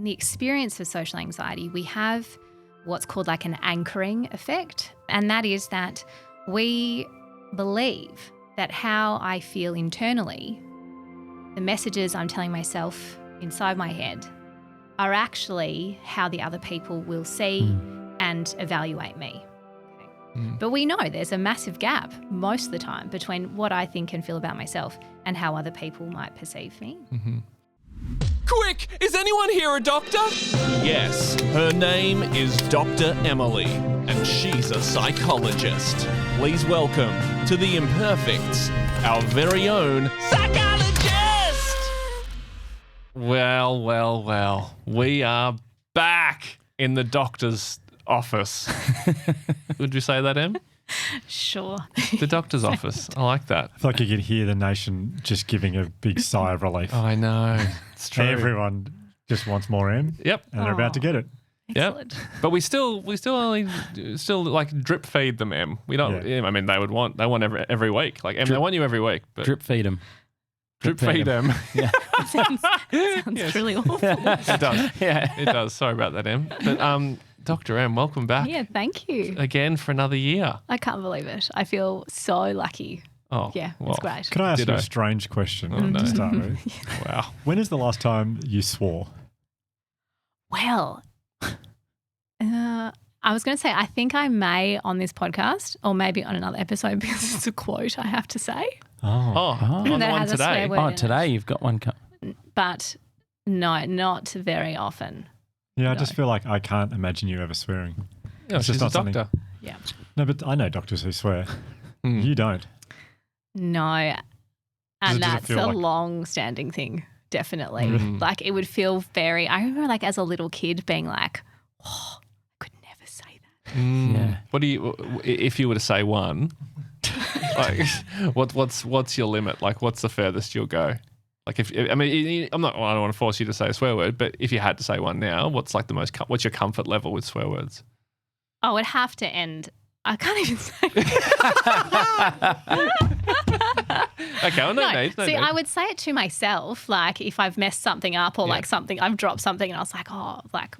in the experience of social anxiety, we have what's called like an anchoring effect. And that is that we believe that how I feel internally, the messages I'm telling myself inside my head, are actually how the other people will see and evaluate me. But we know there's a massive gap most of the time between what I think and feel about myself and how other people might perceive me. Quick! Is anyone here a doctor? Yes, her name is Dr. Emily, and she's a psychologist. Please welcome to the Imperfects, our very own psychologist! Well, we are back in the doctor's office. Would you say that, Em? Sure. The doctor's office. I like that. I feel like you could hear the nation just giving a big sigh of relief. I know. It's true. Everyone just wants more M. Yep. And they're about to get it. Excellent. Yep. But we still like drip feed them, Em. We don't. Yeah. I mean, they want every week. Like Em, they want you every week. But Drip feed them. drip feed them. Yeah. Sounds truly awful. It does. Yeah. It does. Sorry about that, Em. But Dr. M, welcome back. Yeah, thank you. Again for another year. I can't believe it. I feel so lucky. Oh, Yeah, well, it's great. Can I ask you Ditto. a strange question no. to start with? Wow. When is the last time you swore? Well, I was going to say, I think I may on this podcast or maybe on another episode because it's a quote I have to say. Oh, on the That one has a swear today. word. Oh, in today it. you've got one. But no, not very often. Yeah, I just feel like I can't imagine you ever swearing. Yeah, It's she's just a not something- doctor. Yeah. No, but I know doctors who swear. Mm. You don't. No. Does And it that's feel a like- long-standing thing, definitely. Mm. Like it would feel very – I remember like as a little kid being like, oh, I could never say that. Yeah. What do you, if you were to say one, like what's your limit? Like what's the furthest you'll go? Like I don't want to force you to say a swear word, but if you had to say one now, what's like the most, what's your comfort level with swear words? Oh, it'd have to end – I can't even say Okay, well, no need. See, I would say it to myself, like if I've messed something up or like something, I've dropped something and I was like, oh, like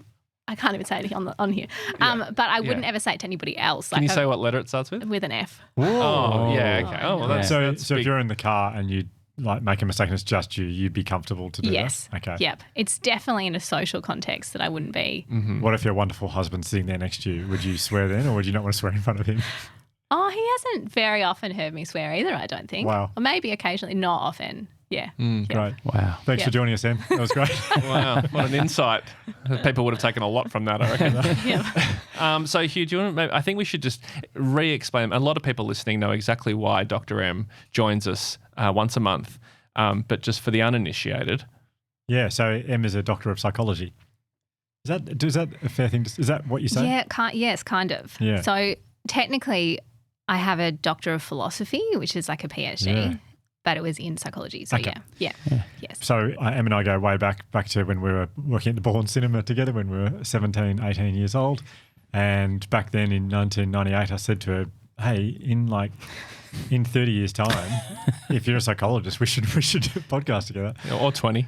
I can't even say it on here. But I wouldn't ever say it to anybody else. Can you say what letter it starts with? With an F. Oh, yeah, okay. Oh, well, that's, So that's if big. you're in the car and you like make a mistake and it's just you, you'd be comfortable to do Yes. that? Okay. Yep. It's definitely in a social context that I wouldn't be. What if your wonderful husband's sitting there next to you? Would you swear then or would you not want to swear in front of him? Oh, he hasn't very often heard me swear either, I don't think. Wow. Or maybe occasionally, not often. Yeah. Great. Wow. Thanks Yeah. for joining us, Em. That was great. Wow, what an insight. People would have taken a lot from that, I reckon. Yeah. So, Hugh, do you want to, I think we should just re-explain. A lot of people listening know exactly why Dr. M joins us once a month, but just for the uninitiated. Yeah, so Em is a doctor of psychology. Is that a fair thing? Is that what you say? Yeah, yes, kind of. Yeah. So technically, I have a Doctor of Philosophy, which is like a PhD, Yeah. but it was in psychology. So Okay. yeah, yes. So Em and I go way back to when we were working at the Bourne Cinema together when we were 17, 18 years old. And back then in 1998, I said to her, hey, in 30 years' time, if you're a psychologist, we should do a podcast together. Or 20.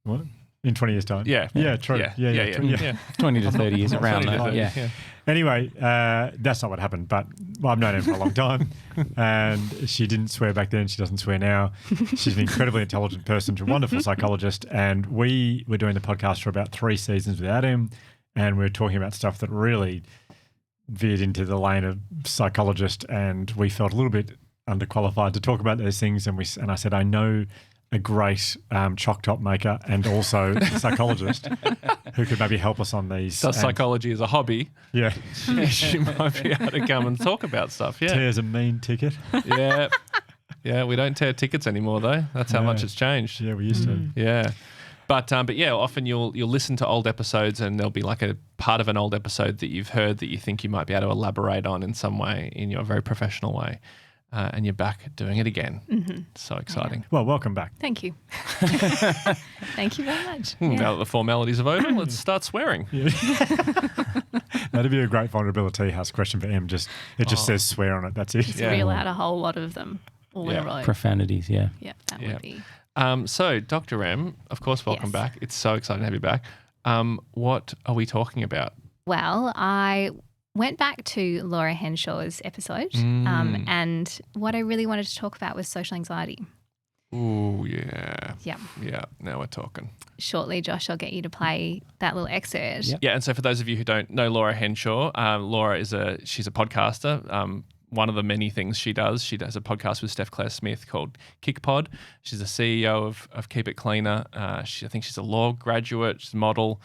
What? In 20 years' time? Yeah. Yeah, true. Yeah. 20. 20 to 30 years around 20 to that. 30, Yeah. Anyway, that's not what happened, but I've known her for a long time and she didn't swear back then. She doesn't swear now. She's an incredibly intelligent person, she's a wonderful psychologist, and we were doing the podcast for about 3 seasons without him, and we were talking about stuff that really veered into the lane of psychologist, and we felt a little bit underqualified to talk about those things, and I said, I know a great choc top maker and also a psychologist who could maybe help us on these. Does psychology as a hobby. Yeah. She might be able to come and talk about stuff. Yeah. Tears a mean ticket. Yeah. Yeah, we don't tear tickets anymore though. That's how No. much it's changed. Yeah, we used to. Yeah. But yeah, often you'll listen to old episodes and there'll be like a part of an old episode that you've heard that you think you might be able to elaborate on in some way in your very professional way. And you're back doing it again. So exciting. Well, welcome back. Thank you. Thank you very much. Yeah. Now that the formalities are over, let's start swearing. That'd be a great vulnerability tea house question for Em. It just says swear on it. That's it. Just Yeah. reel out a whole lot of them all in Yeah. a row. Profanities, yeah. Yeah, that Yeah. would be. So, Dr. M, of course, welcome Yes. back. It's so exciting to have you back. What are we talking about? Well, I went back to Laura Henshaw's episode and what I really wanted to talk about was social anxiety. Ooh, yeah. Yeah. Yeah, now we're talking. Shortly, Josh, I'll get you to play that little excerpt. Yep. Yeah, and so for those of you who don't know Laura Henshaw, Laura she's a podcaster. One of the many things she does a podcast with Steph Claire Smith called Kick Pod. She's the CEO of Keep It Cleaner. I think she's a law graduate, she's a model.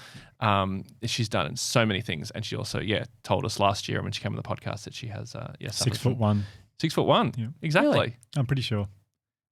She's done so many things, and she also told us last year when she came on the podcast that she has 6'1". 6'1". Yeah. Exactly. Really? I'm pretty sure.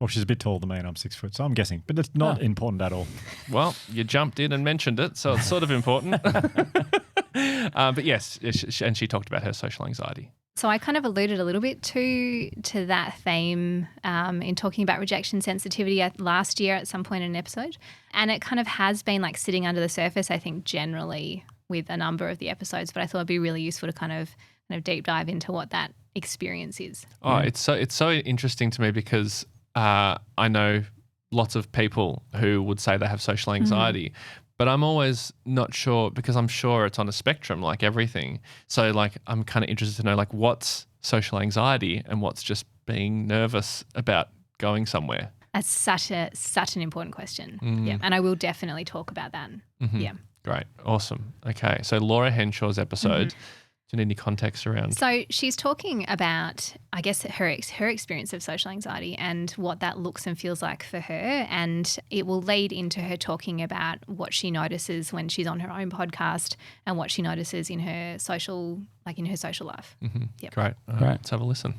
Well, she's a bit taller than me and I'm 6 foot, so I'm guessing. But it's not important at all. Well, you jumped in and mentioned it, so it's sort of important. But yes, and she talked about her social anxiety. So I kind of alluded a little bit to that theme in talking about rejection sensitivity last year at some point in an episode. And it kind of has been like sitting under the surface, I think, generally with a number of the episodes. But I thought it'd be really useful to kind of deep dive into what that experience is. Oh, it's so interesting to me because I know lots of people who would say they have social anxiety, but I'm always not sure because I'm sure it's on a spectrum like everything. So like I'm kind of interested to know like what's social anxiety and what's just being nervous about going somewhere. That's such an important question. Yeah, and I will definitely talk about that. Yeah. Great. Awesome. Okay. So Laura Henshaw's episode. Do you need any context around? So she's talking about, I guess, her experience of social anxiety and what that looks and feels like for her. And it will lead into her talking about what she notices when she's on her own podcast and what she notices in her social life. Yep. Great. All right. Let's have a listen.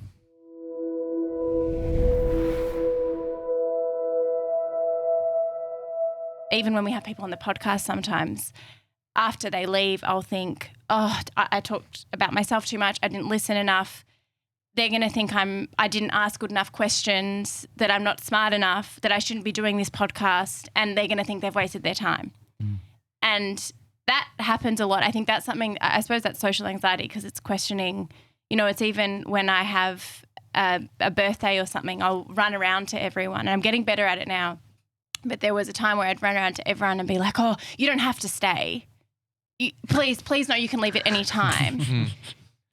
Even when we have people on the podcast sometimes, after they leave, I'll think, I talked about myself too much. I didn't listen enough. They're going to think I didn't ask good enough questions, that I'm not smart enough, that I shouldn't be doing this podcast, and they're going to think they've wasted their time. And that happens a lot. I think that's something, I suppose that's social anxiety because it's questioning, it's even when I have a birthday or something, I'll run around to everyone, and I'm getting better at it now. But there was a time where I'd run around to everyone and be like, oh, you don't have to stay. Please no, you can leave at any time.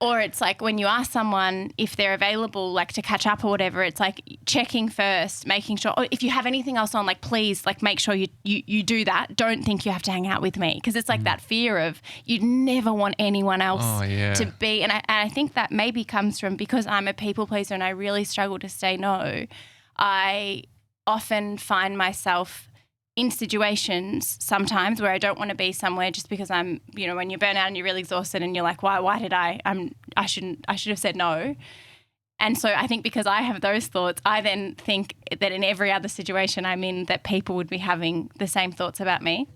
Or it's like when you ask someone if they're available, like to catch up or whatever, it's like checking first, making sure, if you have anything else on, like please, like make sure you do that. Don't think you have to hang out with me, because it's like that fear of you never want anyone else to be. And I think that maybe comes from, because I'm a people pleaser and I really struggle to say no, I often find myself in situations sometimes where I don't want to be somewhere just because I'm, when you burn out and you're really exhausted and you're like, why did I should have said no. And so I think because I have those thoughts, I then think that in every other situation I'm in, that people would be having the same thoughts about me.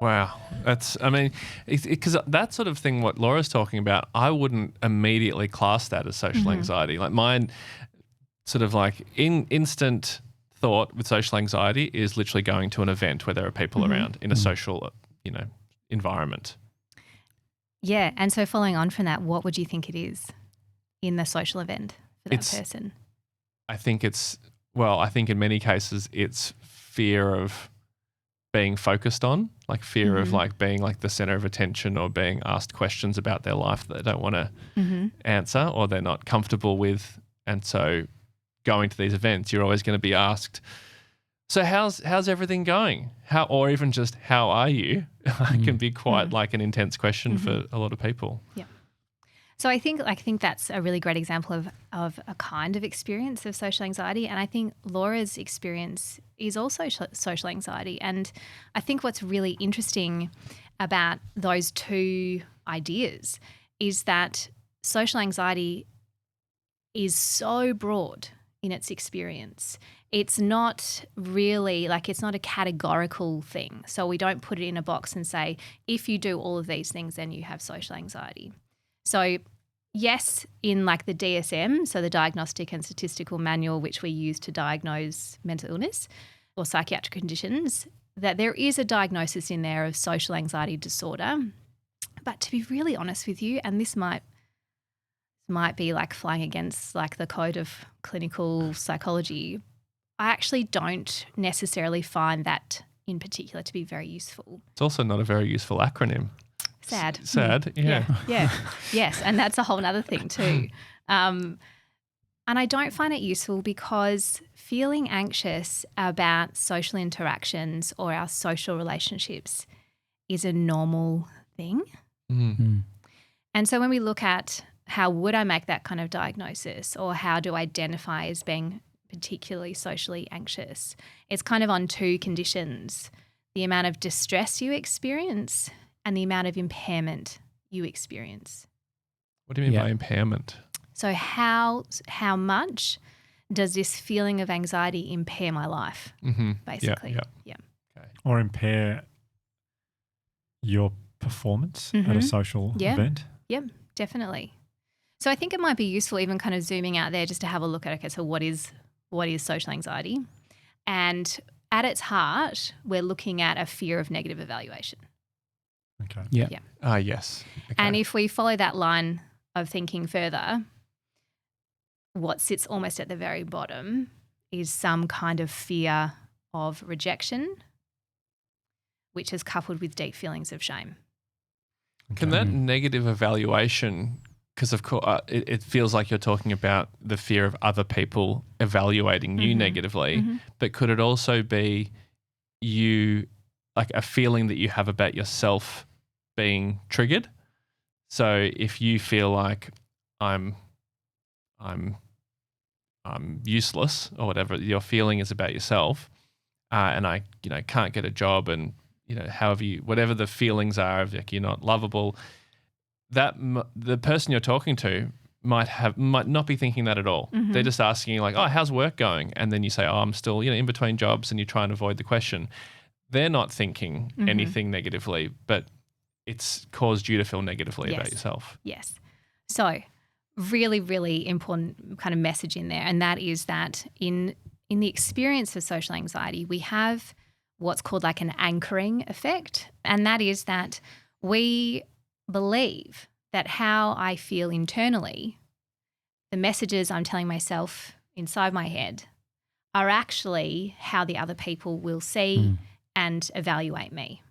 Wow. Because that sort of thing, what Laura's talking about, I wouldn't immediately class that as social anxiety. Like mine sort of like instant thought with social anxiety is literally going to an event where there are people around in a social, environment. Yeah. And so following on from that, what would you think it is in the social event for that person? I think in many cases it's fear of being focused on, like fear of like being like the center of attention or being asked questions about their life that they don't want to answer or they're not comfortable with. And so going to these events, you're always going to be asked, so how's everything going? Or even just how are you? It can be quite like an intense question for a lot of people. Yeah. So I think that's a really great example of a kind of experience of social anxiety. And I think Laura's experience is also social anxiety. And I think what's really interesting about those two ideas is that social anxiety is so broad in its experience. It's not really it's not a categorical thing. So we don't put it in a box and say, if you do all of these things, then you have social anxiety. So yes, in like the DSM, so the Diagnostic and Statistical Manual, which we use to diagnose mental illness or psychiatric conditions, that there is a diagnosis in there of social anxiety disorder. But to be really honest with you, and this might might be like flying against like the code of clinical psychology, I actually don't necessarily find that in particular to be very useful. It's also not a very useful acronym. Sad. Sad, yeah. Yes, and that's a whole other thing too. And I don't find it useful because feeling anxious about social interactions or our social relationships is a normal thing. And so when we look at how would I make that kind of diagnosis, or how do I identify as being particularly socially anxious, it's kind of on two conditions: the amount of distress you experience and the amount of impairment you experience. What do you mean by impairment? So how much does this feeling of anxiety impair my life, basically? Yeah. Okay. Or impair your performance at a social event? Yep, definitely. So I think it might be useful even kind of zooming out there just to have a look at, okay, so what is social anxiety? And at its heart, we're looking at a fear of negative evaluation. Okay. Yeah. Yes. Okay. And if we follow that line of thinking further, what sits almost at the very bottom is some kind of fear of rejection, which is coupled with deep feelings of shame. Can that negative evaluation, because of course it feels like you're talking about the fear of other people evaluating you negatively, but could it also be you, like a feeling that you have about yourself being triggered? So if you feel like I'm useless or whatever your feeling is about yourself, and I can't get a job, and whatever the feelings are of like you're not lovable, that the person you're talking to might not be thinking that at all. They're just asking you like, oh, how's work going? And then you say, oh, I'm still in between jobs, and you try and avoid the question. They're not thinking anything negatively, but it's caused you to feel negatively about yourself. Yes. So really, really important kind of message in there, and that is that in the experience of social anxiety, we have what's called like an anchoring effect, and that is that we believe that how I feel internally, the messages I'm telling myself inside my head, are actually how the other people will see and evaluate me.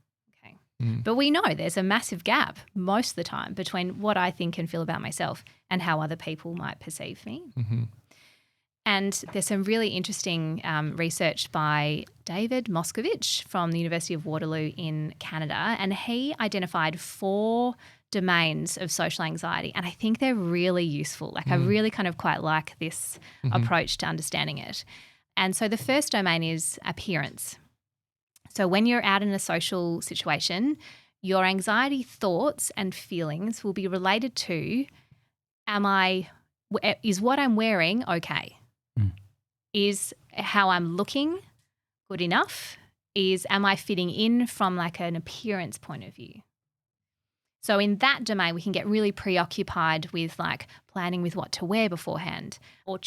Okay. But we know there's a massive gap most of the time between what I think and feel about myself and how other people might perceive me. And there's some really interesting research by David Moscovich from the University of Waterloo in Canada, and he identified 4 domains of social anxiety, and I think they're really useful. Like I really kind of quite like this approach to understanding it. And so the first domain is appearance. So when you're out in a social situation, your anxiety thoughts and feelings will be related to, is what I'm wearing okay? Is how I'm looking good enough? Am I fitting in from like an appearance point of view? So in that domain, we can get really preoccupied with like planning with what to wear beforehand, or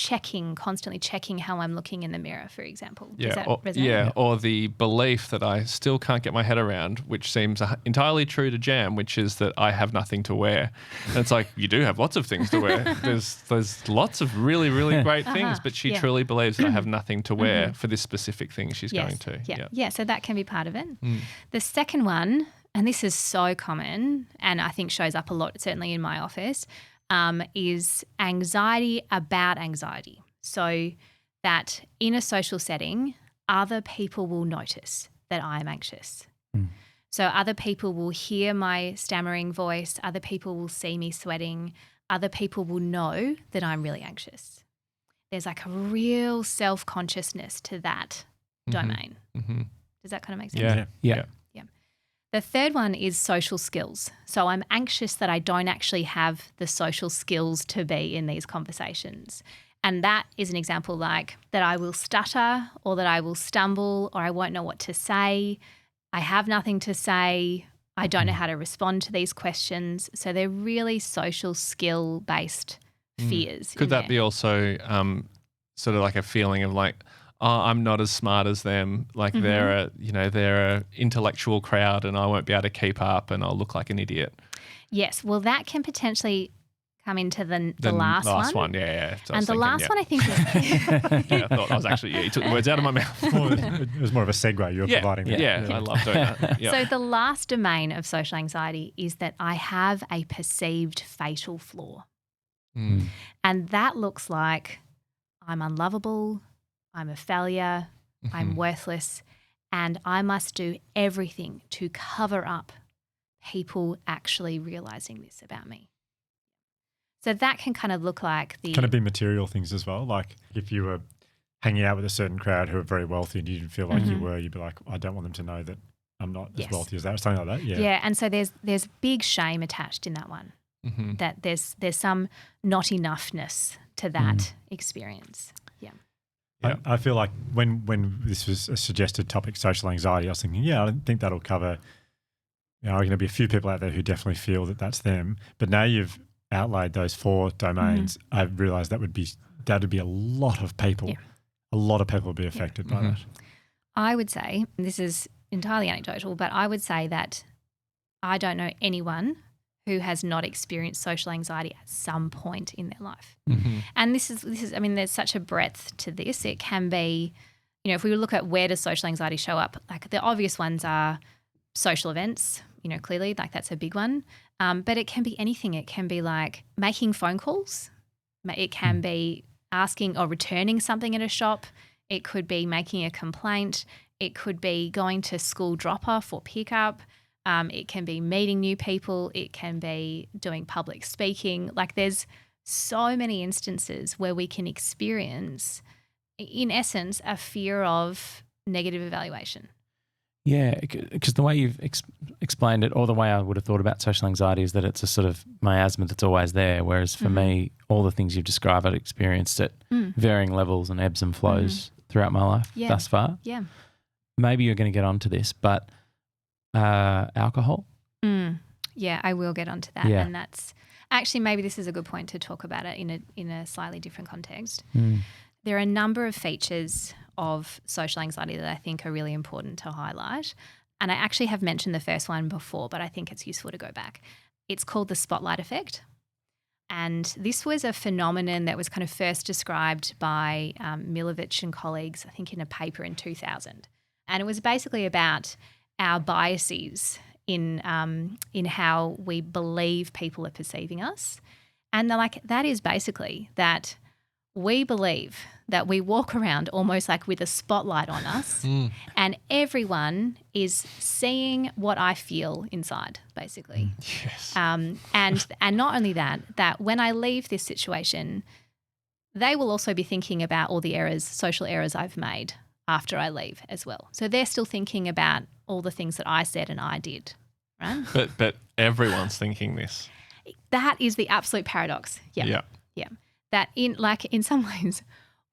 constantly checking how I'm looking in the mirror, for example. Does that resonate? Or the belief that I still can't get my head around, which seems entirely true to Jam, which is that I have nothing to wear. And it's like, you do have lots of things to wear. There's lots of really, really great things, but she truly believes that I have nothing to wear for this specific thing she's going to. Yeah, so that can be part of it. The second one, and this is so common and I think shows up a lot, certainly in my office, is anxiety about anxiety. So that in a social setting, other people will notice that I'm anxious. So other people will hear my stammering voice, other people will see me sweating, other people will know that I'm really anxious. There's like a real self-consciousness to that domain. Does that kind of make sense? Yeah. The third one is social skills. So I'm anxious that I don't actually have the social skills to be in these conversations. And that is an example like that I will stutter, or that I will stumble, or I won't know what to say. I have nothing to say. I don't know how to respond to these questions. So they're really social skill-based fears. Could that be also sort of like a feeling of like, oh, I'm not as smart as them. Like they're a intellectual crowd and I won't be able to keep up and I'll look like an idiot. Yes. Well, that can potentially come into the last one. Yeah. So and the last one I think is I thought that was actually, you took the words out of my mouth. It was more of a segue you were providing there. Yeah, I love doing that. Yeah. So the last domain of social anxiety is that I have a perceived fatal flaw. And that looks like I'm unlovable, I'm a failure, I'm worthless, and I must do everything to cover up people actually realizing this about me. So that can kind of look like Can it be material things as well? Like if you were hanging out with a certain crowd who are very wealthy and you didn't feel like you were, you'd be like, I don't want them to know that I'm not as wealthy as that, or something like that. Yeah, and so there's big shame attached in that one, that there's some not enoughness to that experience. Yeah. I feel like when this was a suggested topic, social anxiety, I was thinking, I don't think that'll cover, there are going to be a few people out there who definitely feel that that's them. But now you've outlaid those 4 domains, I've realised that'd be a lot of people. Yeah. A lot of people would be affected by that. I would say, this is entirely anecdotal, but I would say that I don't know anyone who has not experienced social anxiety at some point in their life. And this is, I mean, there's such a breadth to this. It can be, if we look at where does social anxiety show up, like the obvious ones are social events, clearly, like that's a big one. But it can be anything. It can be like making phone calls. It can be asking or returning something at a shop. It could be making a complaint. It could be going to school drop-off or pick-up. It can be meeting new people. It can be doing public speaking. Like there's so many instances where we can experience, in essence, a fear of negative evaluation. Yeah, because the way you've explained it, or the way I would have thought about social anxiety is that it's a sort of miasma that's always there, whereas for me, all the things you've described, I've experienced at varying levels and ebbs and flows throughout my life thus far. Yeah. Maybe you're going to get onto this, but alcohol? Yeah, I will get onto that. And that's actually, maybe this is a good point to talk about it in a slightly different context. There are a number of features of social anxiety that I think are really important to highlight. And I actually have mentioned the first one before, but I think it's useful to go back. It's called the spotlight effect. And this was a phenomenon that was kind of first described by Milovich and colleagues, I think in a paper in 2000. And it was basically about our biases in how we believe people are perceiving us. And they're like, that is basically that we believe that we walk around almost like with a spotlight on us and everyone is seeing what I feel inside, basically. Yes. And not only that when I leave this situation, they will also be thinking about all the social errors I've made after I leave as well. So they're still thinking about all the things that I said and I did, right? But everyone's thinking this. That is the absolute paradox. Yeah. That in some ways,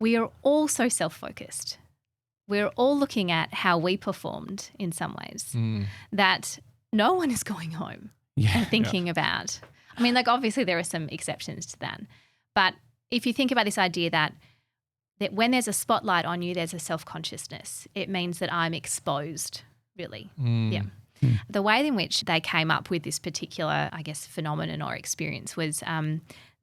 we are all so self-focused. We're all looking at how we performed in some ways that no one is going home and thinking about. I mean, like obviously there are some exceptions to that. But if you think about this idea that when there's a spotlight on you, there's a self-consciousness. It means that I'm exposed, really. Yeah. The way in which they came up with this particular, I guess, phenomenon or experience was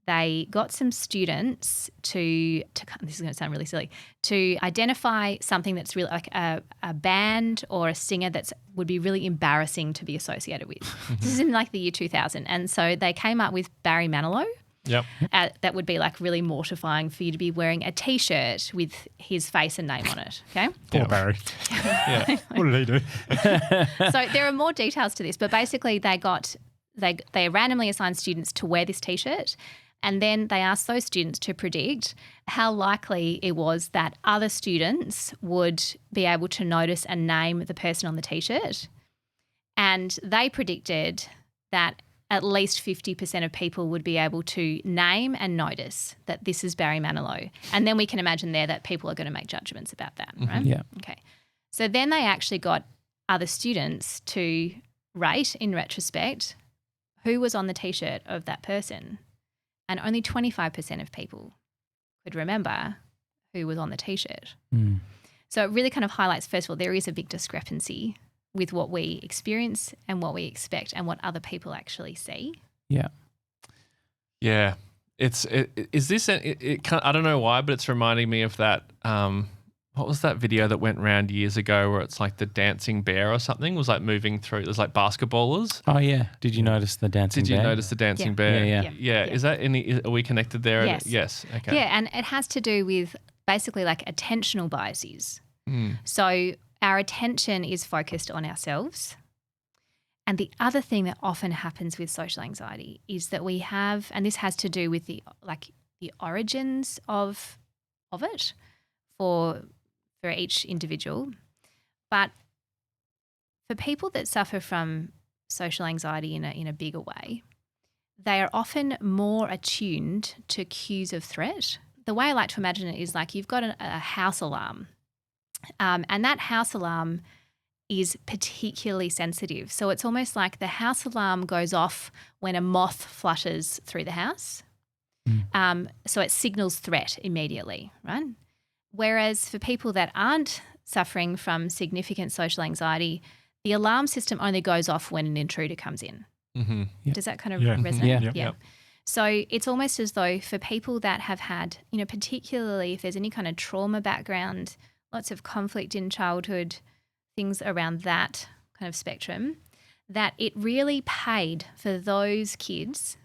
they got some students to this is going to sound really silly, to identify something that's really like a band or a singer that would be really embarrassing to be associated with. This is in like the year 2000. And so they came up with Barry Manilow. Yep. That would be like really mortifying for you to be wearing a T-shirt with his face and name on it, okay? Poor Barry. What did he do? So there are more details to this, but basically they randomly assigned students to wear this T-shirt, and then they asked those students to predict how likely it was that other students would be able to notice and name the person on the T-shirt. And they predicted that at least 50% of people would be able to name and notice that this is Barry Manilow. And then we can imagine there that people are going to make judgments about that, right? Yeah. Okay. So then they actually got other students to rate, in retrospect, who was on the T-shirt of that person. And only 25% of people could remember who was on the T-shirt. So it really kind of highlights, first of all, there is a big discrepancy with what we experience and what we expect and what other people actually see. Yeah. Yeah. Is this I don't know why, but it's reminding me of that what was that video that went around years ago where it's like the dancing bear or something was like moving through, there's like basketballers. Oh yeah. Did you notice the dancing bear? Did you notice the dancing Yeah. bear? Yeah. Yeah. Is that are we connected there? Yes. Yes. Okay. Yeah, and it has to do with basically like attentional biases. So our attention is focused on ourselves. And the other thing that often happens with social anxiety is that we have, and this has to do with the origins of it for each individual. But for people that suffer from social anxiety in a bigger way, they are often more attuned to cues of threat. The way I like to imagine it is like you've got a house alarm, and that house alarm is particularly sensitive. So it's almost like the house alarm goes off when a moth flutters through the house. So it signals threat immediately, right? Whereas for people that aren't suffering from significant social anxiety, the alarm system only goes off when an intruder comes in. Mm-hmm. Yep. Does that kind of Yeah. resonate? Yeah. Yep. So it's almost as though for people that have had, particularly if there's any kind of trauma background, lots of conflict in childhood, things around that kind of spectrum, that it really paid for those kids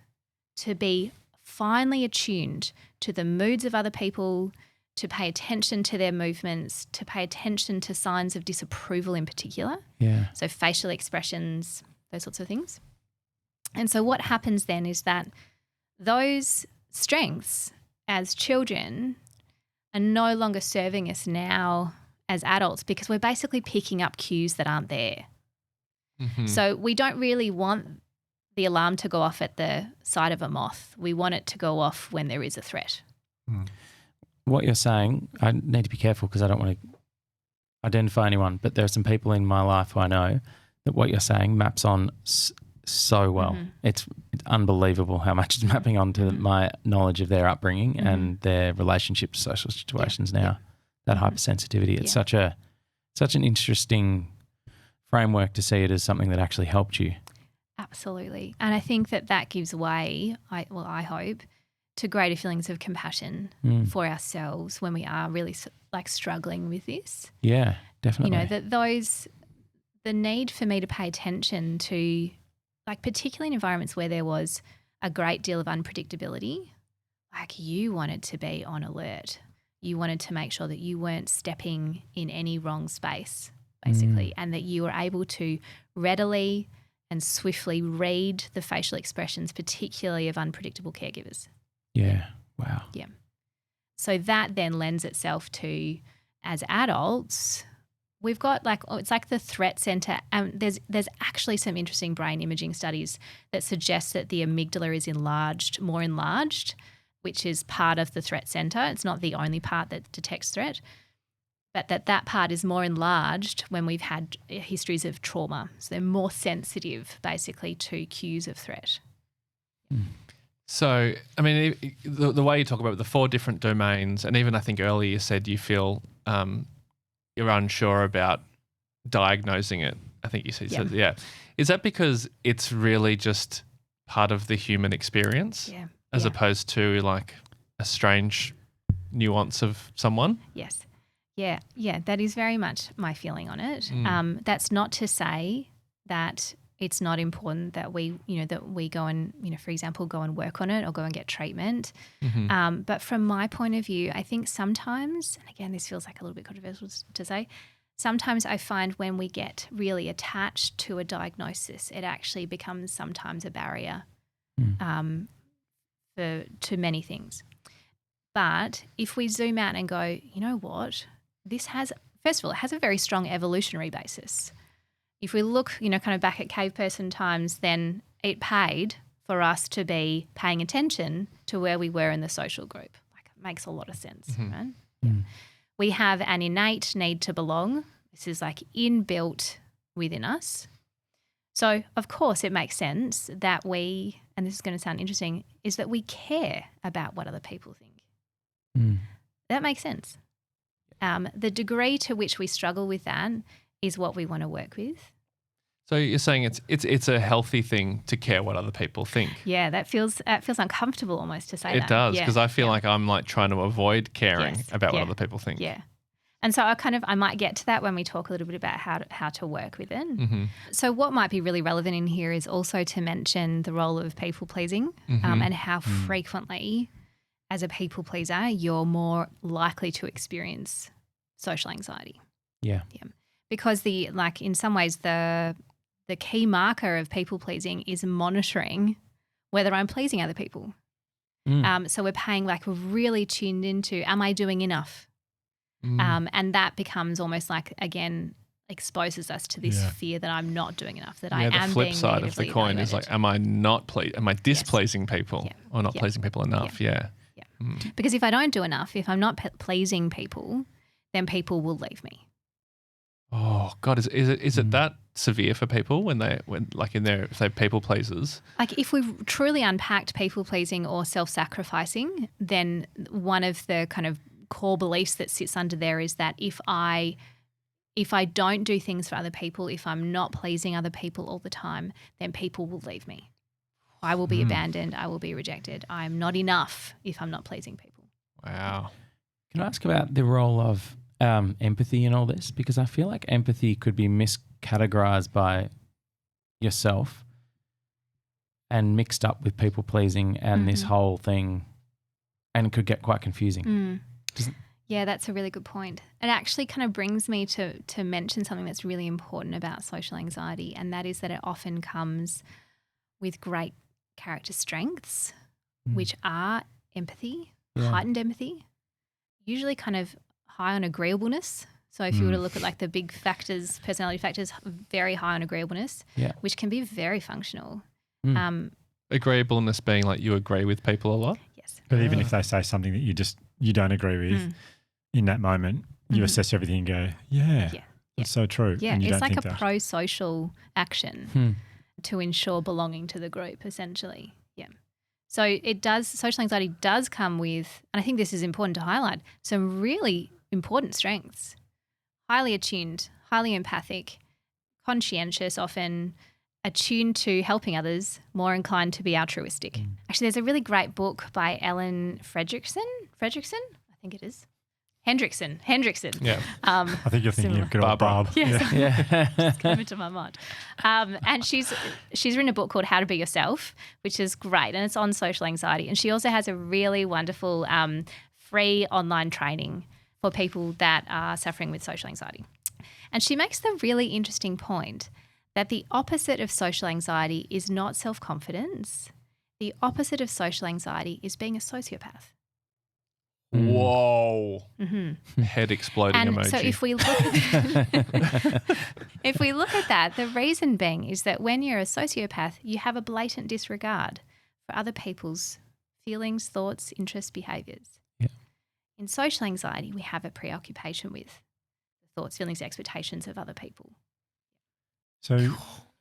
to be finely attuned to the moods of other people, to pay attention to their movements, to pay attention to signs of disapproval in particular. Yeah. So facial expressions, those sorts of things. And so what happens then is that those strengths as children are no longer serving us now as adults because we're basically picking up cues that aren't there. Mm-hmm. So we don't really want the alarm to go off at the sight of a moth. We want it to go off when there is a threat. What you're saying, I need to be careful because I don't want to identify anyone, but there are some people in my life who I know that what you're saying maps on so well. It's unbelievable how much it's mapping onto my knowledge of their upbringing and their relationship to social situations now. That hypersensitivity. It's such an interesting framework to see it as something that actually helped you. Absolutely. And I think that gives way, I hope, to greater feelings of compassion for ourselves when we are really struggling with this. Yeah, definitely. That the need for me to pay attention to, particularly in environments where there was a great deal of unpredictability, you wanted to be on alert. You wanted to make sure that you weren't stepping in any wrong space, basically, and that you were able to readily and swiftly read the facial expressions, particularly of unpredictable caregivers. Yeah. Wow. Yeah. So that then lends itself to, as adults, we've got it's like the threat center. There's actually some interesting brain imaging studies that suggest that the amygdala is more enlarged, which is part of the threat center. It's not the only part that detects threat, but that part is more enlarged when we've had histories of trauma. So they're more sensitive, basically, to cues of threat. So, I mean, the way you talk about it, the 4 different domains, and even I think earlier you said you feel you're unsure about diagnosing it. I think you said, yeah. Is that because it's really just part of the human experience as opposed to like a strange nuance of someone? Yes. Yeah, that is very much my feeling on it. That's not to say that it's not important that we go and, for example, go and work on it or go and get treatment. But from my point of view, I think sometimes, and again, this feels like a little bit controversial to say, sometimes I find when we get really attached to a diagnosis, it actually becomes sometimes a barrier to many things. But if we zoom out and go, you know what, first of all, it has a very strong evolutionary basis. If we look, kind of back at cave person times, then it paid for us to be paying attention to where we were in the social group. It makes a lot of sense, right? Yeah. We have an innate need to belong. This is inbuilt within us. So, of course, it makes sense that we, and this is going to sound interesting, is that we care about what other people think. That makes sense. The degree to which we struggle with that is what we want to work with. So you're saying it's a healthy thing to care what other people think. Yeah, that feels uncomfortable almost to say that. It does, Yeah, because I feel yeah. like I'm like trying to avoid caring Yes, about what yeah, other people think. Yeah. And so I might get to that when we talk a little bit about how to work with it. Mm-hmm. So what might be really relevant in here is also to mention the role of people pleasing and how frequently as a people pleaser you're more likely to experience social anxiety. Yeah. Because in some ways the key marker of people pleasing is monitoring whether I'm pleasing other people. So we're paying we're really tuned into, am I doing enough? And that becomes almost again, exposes us to this fear that I'm not doing enough, that I am being the flip side of the coin is am I displeasing people or not pleasing people enough? Yeah. Because if I don't do enough, if I'm not pleasing people, then people will leave me. Oh God, is it that severe for people when in their say people pleasers? If we truly unpacked people pleasing or self-sacrificing, then one of the kind of core beliefs that sits under there is that if I don't do things for other people, if I'm not pleasing other people all the time, then people will leave me. I will be abandoned. I will be rejected. I'm not enough if I'm not pleasing people. Wow. Can I ask about the role of empathy in all this? Because I feel like empathy could be miscategorized by yourself and mixed up with people pleasing and this whole thing, and it could get quite confusing. Yeah, that's a really good point. It actually kind of brings me to mention something that's really important about social anxiety, and that is that it often comes with great character strengths, which are empathy, heightened empathy, usually kind of high on agreeableness. So if you were to look at the big factors, personality factors, very high on agreeableness, which can be very functional. Agreeableness being you agree with people a lot? Yes. But even if they say something that you don't agree with, in that moment, you assess everything and go, that's so true. Yeah, and you it's don't like think a pro-social action to ensure belonging to the group, essentially. Yeah. So social anxiety does come with, and I think this is important to highlight, some really important strengths. Highly attuned, highly empathic, conscientious, often attuned to helping others, more inclined to be altruistic. Actually, there's a really great book by Ellen Fredrickson, I think it is. Hendrickson. Yeah. I think you're thinking of good old Barb. Yes. Yeah. Just came into my mind. And she's written a book called How to Be Yourself, which is great, and it's on social anxiety. And she also has a really wonderful free online training for people that are suffering with social anxiety. And she makes the really interesting point that the opposite of social anxiety is not self-confidence. The opposite of social anxiety is being a sociopath. Whoa. Head exploding And emoji. so if we look at that, the reason being is that when you're a sociopath, you have a blatant disregard for other people's feelings, thoughts, interests, behaviours. Yeah. In social anxiety, we have a preoccupation with the thoughts, feelings, expectations of other people. So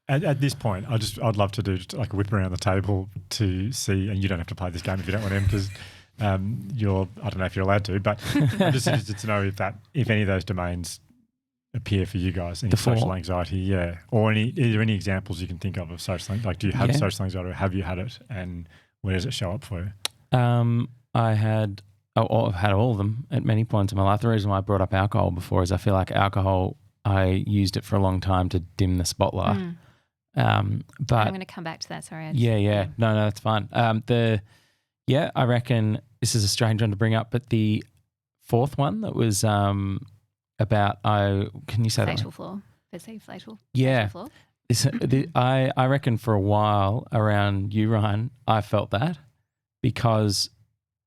at this point, I'd love to do a whip around the table to see, and you don't have to play this game if you don't want to, because I don't know if you're allowed to, but I'm just interested to know if any of those domains appear for you guys in social anxiety, or are there any examples you can think of social anxiety? Do you have social anxiety, or have you had it, and where does it show up for you? I've had all of them at many points in my life. The reason why I brought up alcohol before is I feel like alcohol, I used it for a long time to dim the spotlight. But I'm going to come back to that. Sorry. No, that's fine. I reckon this is a strange one to bring up, but the fourth one that was about, can you say fatal that? Flaw. Perceived fatal. Yeah. Fatal flaw. I reckon for a while around you, Ryan, I felt that because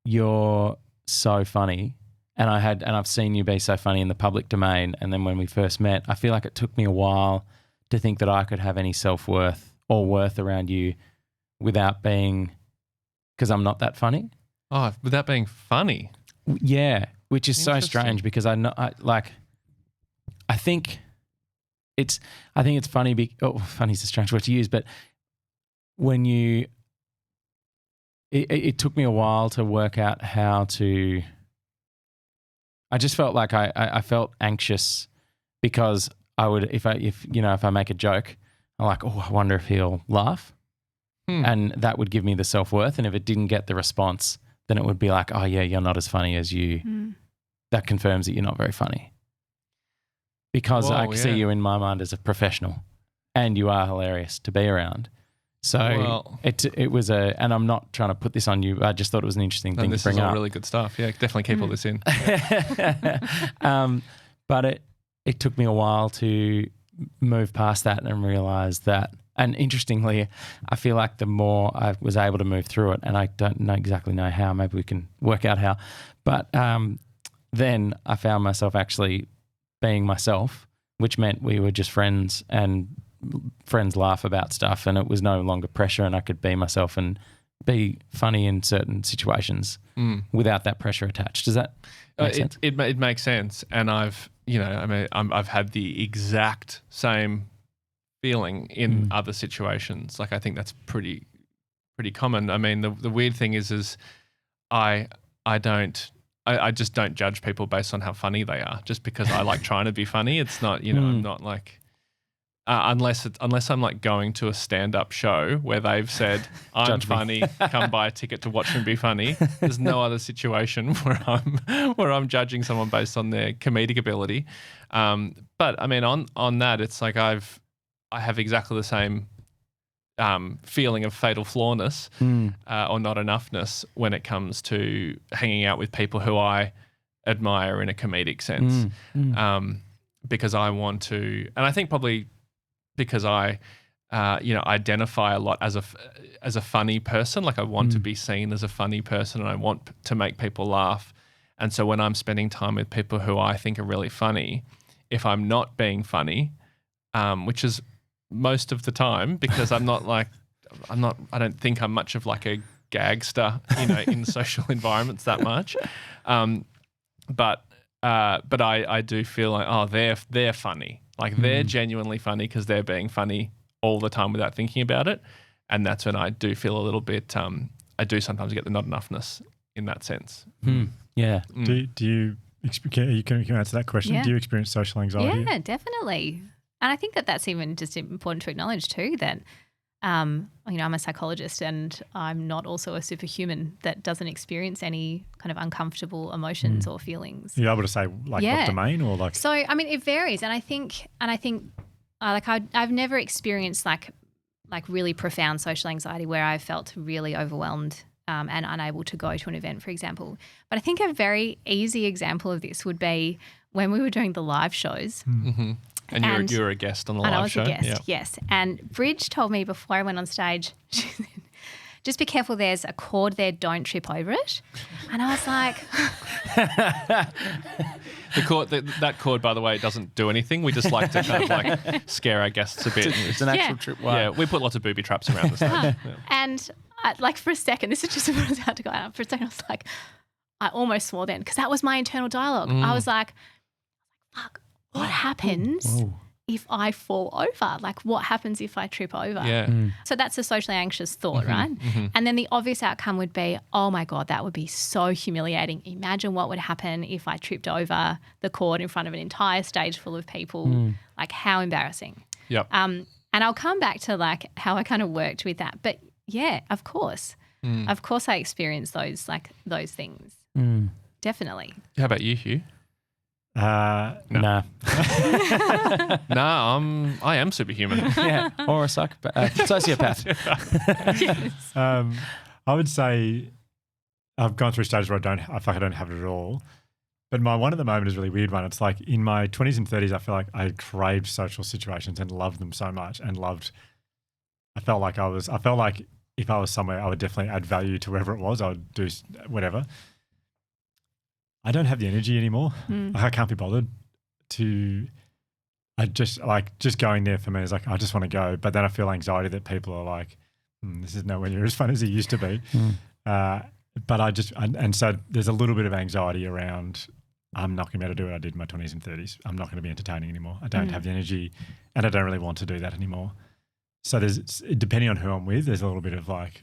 you're so funny, and I've seen you be so funny in the public domain, and then when we first met, I feel like it took me a while to think that I could have any self-worth or worth around you without being, because I'm not that funny. Oh, without being funny? Yeah, which is so strange because I think it's funny. Funny is a strange word to use, but when it took me a while to work out how to. I just felt like I felt anxious because I would if I make a joke, I'm like, oh, I wonder if he'll laugh. And that would give me the self-worth. And if it didn't get the response, then it would be like, oh, yeah, you're not as funny as you. That confirms that you're not very funny. Because I see you in my mind as a professional and you are hilarious to be around. So it was and I'm not trying to put this on you. I just thought it was an interesting thing to bring up. This is all really good stuff. Yeah, definitely keep all this in. But it took me a while to move past that and realize that. And interestingly, I feel like the more I was able to move through it, and I don't exactly know how, maybe we can work out how, but then I found myself actually being myself, which meant we were just friends and friends laugh about stuff, and it was no longer pressure, and I could be myself and be funny in certain situations without that pressure attached. Does that make sense? It makes sense. And I've had the exact same feeling in other situations. Like I think that's pretty common. I mean, the weird thing is I just don't judge people based on how funny they are. Just because I like trying to be funny, it's not. I'm not like unless I'm like going to a stand-up show where they've said I'm funny, come buy a ticket to watch me be funny. There's no other situation where I'm judging someone based on their comedic ability. But I mean, on that, it's like I have exactly the same feeling of fatal flawness or not enoughness when it comes to hanging out with people who I admire in a comedic sense, because I want to, and I think probably because I, identify a lot as a funny person. Like I want to be seen as a funny person, and I want to make people laugh. And so when I'm spending time with people who I think are really funny, if I'm not being funny, which is most of the time, because I don't think I'm much of like a gagster, in social environments that much. But I do feel like, oh, they're funny. Like they're genuinely funny because they're being funny all the time without thinking about it. And that's when I do feel a little bit, I do sometimes get the not enoughness in that sense. Yeah. Do you can you answer that question? Yeah. Do you experience social anxiety? Yeah, definitely. And I think that's even just important to acknowledge too that, I'm a psychologist and I'm not also a superhuman that doesn't experience any kind of uncomfortable emotions or feelings. Are you able to say like what domain or like? So, I mean, it varies. And I think I've never experienced like really profound social anxiety where I felt really overwhelmed and unable to go to an event, for example. But I think a very easy example of this would be when we were doing the live shows. Mm-hmm. And you're a guest on the live show? I was a guest, yes. And Bridge told me before I went on stage, she said, just be careful, there's a cord there, don't trip over it. And I was like... that cord, by the way, doesn't do anything. We just like to kind of like scare our guests a bit. It's an actual trip. Wow. Yeah, we put lots of booby traps around the stage. And for a second, this is just what I was about to go out. For a second, I was like, I almost swore then because that was my internal dialogue. I was like, fuck. What happens if I fall over? Like what happens if I trip over? Yeah. So that's a socially anxious thought, right? And then the obvious outcome would be, oh my God, that would be so humiliating. Imagine what would happen if I tripped over the cord in front of an entire stage full of people. Like how embarrassing. Yep. And I'll come back to like how I kind of worked with that. But yeah, of course. Of course I experienced those things. Definitely. How about you, Hugh? No. Nah. No, I am superhuman. Yeah, or a sociopath. Yes. I would say I've gone through stages where I feel like I don't have it at all. But my one at the moment is a really weird one. It's like in my 20s and 30s, I feel like I craved social situations and loved them so much I felt like if I was somewhere, I would definitely add value to wherever it was. I would do whatever. I don't have the energy anymore. I can't be bothered just going there for me is like, I just want to go. But then I feel anxiety that people are like, this is nowhere near as fun as it used to be. But so there's a little bit of anxiety around, I'm not going to be able to do what I did in my 20s and 30s. I'm not going to be entertaining anymore. I don't have the energy and I don't really want to do that anymore. So depending on who I'm with, there's a little bit of like,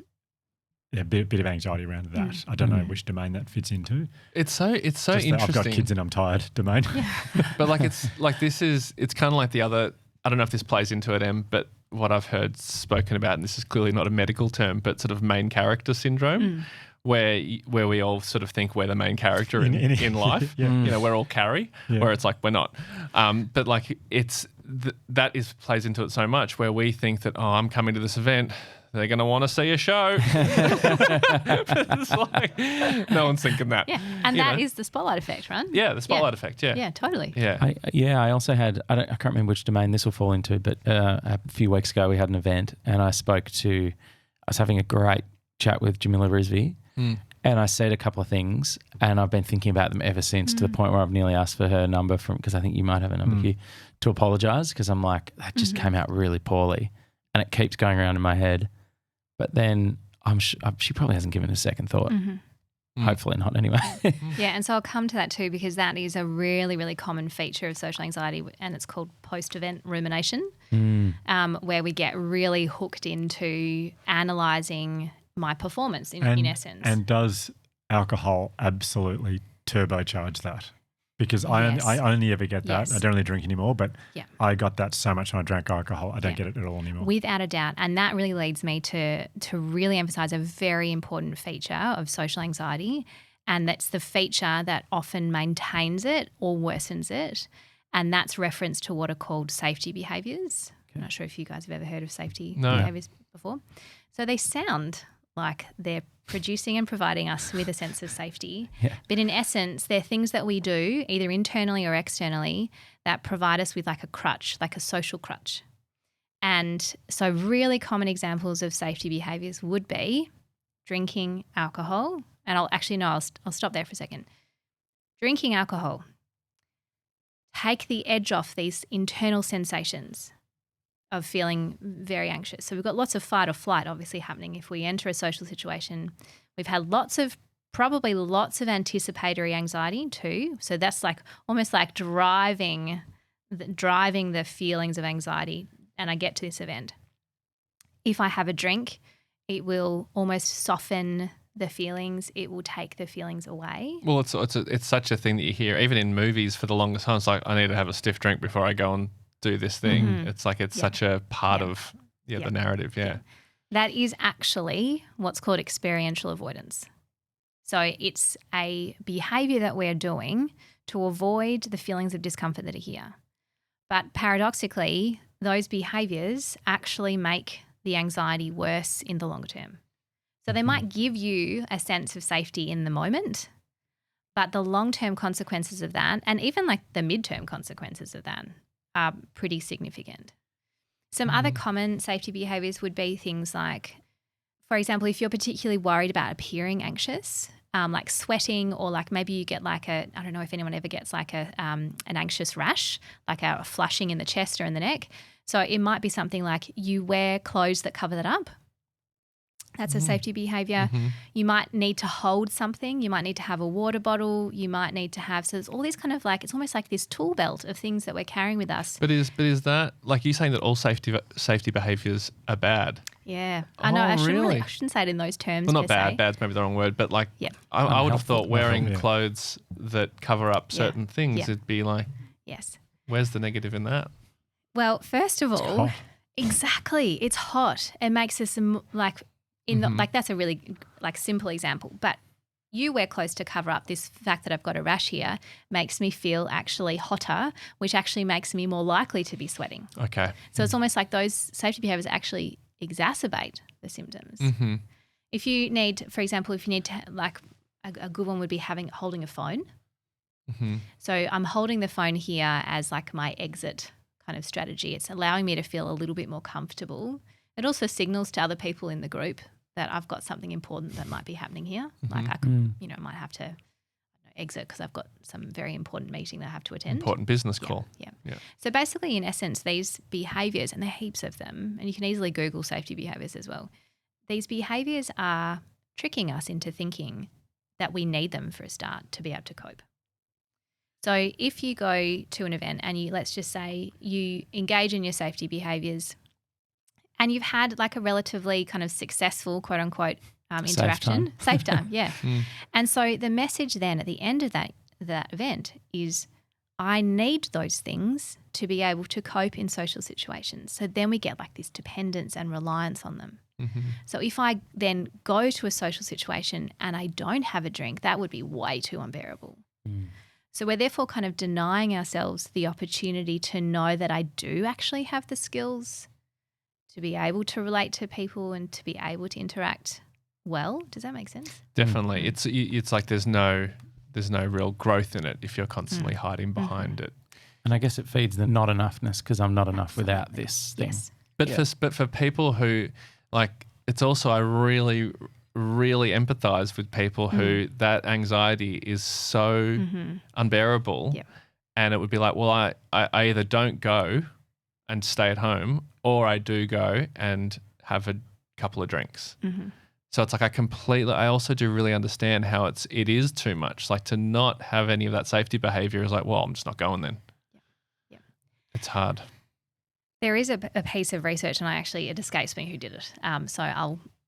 a bit of anxiety around that. I don't know which domain that fits into. It's so interesting. I've got kids and I'm tired domain. But like it's kind of like the other. I don't know if this plays into it, Em, but what I've heard spoken about, and this is clearly not a medical term, but sort of main character syndrome, where we all sort of think we're the main character in life. You know, we're all Carrie, where it's like we're not. But like that plays into it so much, where we think that, oh, I'm coming to this event, they're going to want to see a show. It's like, no one's thinking that. Yeah, and that is the spotlight effect, right? Yeah, the spotlight effect, yeah. Yeah, totally. Yeah. I also had, I can't remember which domain this will fall into, but a few weeks ago we had an event and I was having a great chat with Jamila Rizvi, and I said a couple of things and I've been thinking about them ever since, to the point where I've nearly asked for her number because I think you might have a number here, to apologise, because I'm like, that just came out really poorly and it keeps going around in my head. But then she probably hasn't given it a second thought. Hopefully not anyway. Yeah, and so I'll come to that too, because that is a really, really common feature of social anxiety, and it's called post-event rumination, where we get really hooked into analysing my performance in essence. And does alcohol absolutely turbocharge that? Because I only ever get that. Yes. I don't really drink anymore, but I got that so much when I drank alcohol. I don't get it at all anymore. Without a doubt. And that really leads me to really emphasise a very important feature of social anxiety, and that's the feature that often maintains it or worsens it, and that's reference to what are called safety behaviours. I'm not sure if you guys have ever heard of safety behaviours before. So they sound like they're producing and providing us with a sense of safety. But in essence, they're things that we do either internally or externally that provide us with like a crutch, like a social crutch. And so really common examples of safety behaviours would be drinking alcohol. And I'll stop there for a second. Drinking alcohol. Take the edge off these internal sensations of feeling very anxious. So we've got lots of fight or flight obviously happening if we enter a social situation. We've had probably lots of anticipatory anxiety too. So that's like almost like driving the feelings of anxiety, and I get to this event. If I have a drink, it will almost soften the feelings. It will take the feelings away. Well, it's such a thing that you hear, even in movies for the longest time. It's like, I need to have a stiff drink before I go and do this thing. It's like it's such a part of the narrative. That is actually what's called experiential avoidance. So it's a behaviour that we're doing to avoid the feelings of discomfort that are here. But paradoxically, those behaviours actually make the anxiety worse in the longer term. So they might give you a sense of safety in the moment, but the long-term consequences of that, and even like the mid-term consequences of that, are pretty significant. Some other common safety behaviours would be things like, for example, if you're particularly worried about appearing anxious, like sweating, or like maybe you get like I don't know if anyone ever gets like an anxious rash, like a flushing in the chest or in the neck. So it might be something like you wear clothes that cover that up. That's a safety behaviour. You might need to hold something. You might need to have a water bottle. You might need to have, so there's all these kind of like, it's almost like this tool belt of things that we're carrying with us. But is that, like, you saying that all safety behaviours are bad? Yeah. I know, I shouldn't say it in those terms. Well, not bad. Bad's maybe the wrong word, but like, I would have thought wearing clothes that cover up certain things, it'd be like, where's the negative in that? Well, first of all, exactly, it's hot. It makes us like, that's a really like simple example, but you wear clothes to cover up this fact that I've got a rash here makes me feel actually hotter, which actually makes me more likely to be sweating. Okay. So it's almost like those safety behaviours actually exacerbate the symptoms. If you need to, like a good one would be holding a phone. So I'm holding the phone here as like my exit kind of strategy. It's allowing me to feel a little bit more comfortable. It also signals to other people in the group that I've got something important that might be happening here. Like I could, might have to exit because I've got some very important meeting that I have to attend. Important business call. Yeah. So basically, in essence, these behaviours, and there are heaps of them, and you can easily Google safety behaviours as well. These behaviours are tricking us into thinking that we need them for a start to be able to cope. So if you go to an event and let's just say you engage in your safety behaviours, and you've had like a relatively kind of successful, quote unquote, interaction. Safe time, yeah. And so the message then at the end of that event is, I need those things to be able to cope in social situations. So then we get like this dependence and reliance on them. Mm-hmm. So if I then go to a social situation and I don't have a drink, that would be way too unbearable. So we're therefore kind of denying ourselves the opportunity to know that I do actually have the skills to be able to relate to people and to be able to interact well. Does that make sense? Definitely. It's like there's no real growth in it if you're constantly hiding behind it. And I guess it feeds the not enoughness because I'm not enough without this thing. Yes. But for people who like, it's also I really empathize with people who that anxiety is so unbearable, and it would be like, well, I either don't go and stay at home, or I do go and have a couple of drinks. So it's like I also do really understand how it is too much. Like to not have any of that safety behavior is like, well, I'm just not going then. Yeah. It's hard. There is a piece of research, and it escapes me who did it. So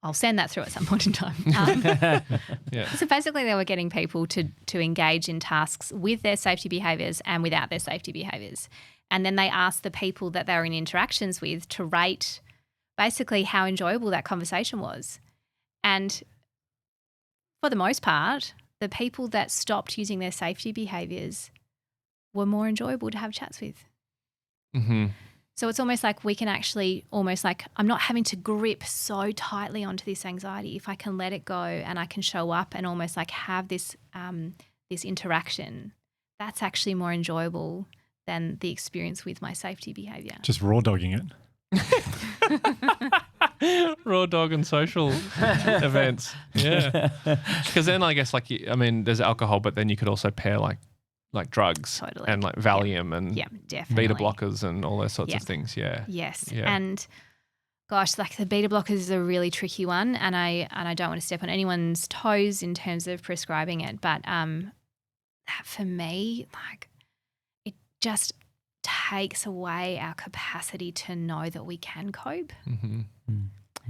I'll send that through at some point in time. Yeah. So basically they were getting people to engage in tasks with their safety behaviours and without their safety behaviours. And then they asked the people that they were in interactions with to rate basically how enjoyable that conversation was. And for the most part, the people that stopped using their safety behaviours were more enjoyable to have chats with. Mm-hmm. So it's almost like we can actually I'm not having to grip so tightly onto this anxiety. If I can let it go and I can show up and almost like have this this interaction, that's actually more enjoyable than the experience with my safety behaviour. Just raw dogging it. Raw dog and social events. Yeah. Because then I guess there's alcohol, but then you could also pair like drugs and like Valium and definitely. beta blockers and all those sorts of things. Yeah. Yes. Yeah. And gosh, like the beta blockers is a really tricky one, and I don't want to step on anyone's toes in terms of prescribing it, but that for me, like it just takes away our capacity to know that we can cope. Mm-hmm.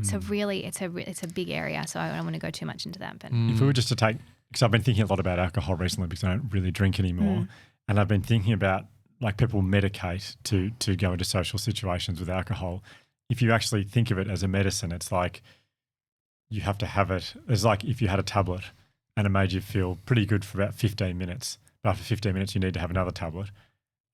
So really, it's a big area. So I don't want to go too much into that. But If we were just to take, because I've been thinking a lot about alcohol recently because I don't really drink anymore, and I've been thinking about like people medicate to go into social situations with alcohol. If you actually think of it as a medicine, it's like you have to have it. It's like if you had a tablet and it made you feel pretty good for about 15 minutes. But after 15 minutes, you need to have another tablet.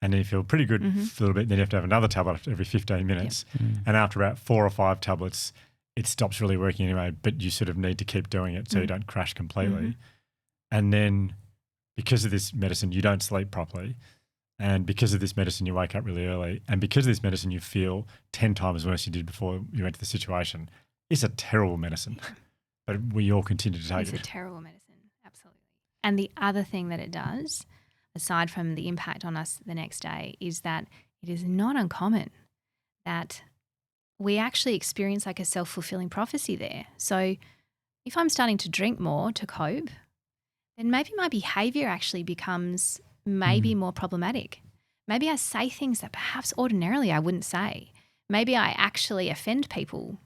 And then you feel pretty good for a little bit, and then you have to have another tablet after every 15 minutes. And after about 4 or 5 tablets, it stops really working anyway, but you sort of need to keep doing it so you don't crash completely. And then because of this medicine, you don't sleep properly. And because of this medicine, you wake up really early. And because of this medicine, you feel 10 times worse you did before you went to the situation. It's a terrible medicine, but we all continue to take it. It's a terrible medicine, absolutely. And the other thing that it does, aside from the impact on us the next day, is that it is not uncommon that we actually experience like a self-fulfilling prophecy there. So if I'm starting to drink more to cope, then maybe my behaviour actually becomes maybe more problematic. Maybe I say things that perhaps ordinarily I wouldn't say. Maybe I actually offend people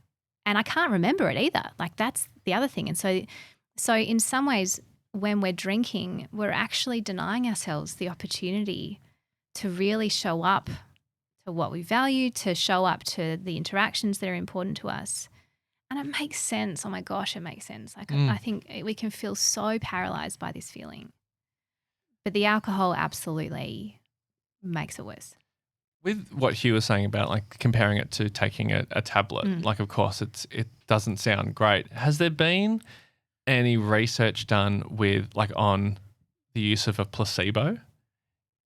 and I can't remember it either. Like that's the other thing. And so in some ways, when we're drinking, we're actually denying ourselves the opportunity to really show up to what we value, to show up to the interactions that are important to us. And it makes sense. Oh my gosh, it makes sense. Like I think we can feel so paralyzed by this feeling. But the alcohol absolutely makes it worse. With what Hugh was saying about like comparing it to taking a tablet, like of course it doesn't sound great. Has there been any research done with like on the use of a placebo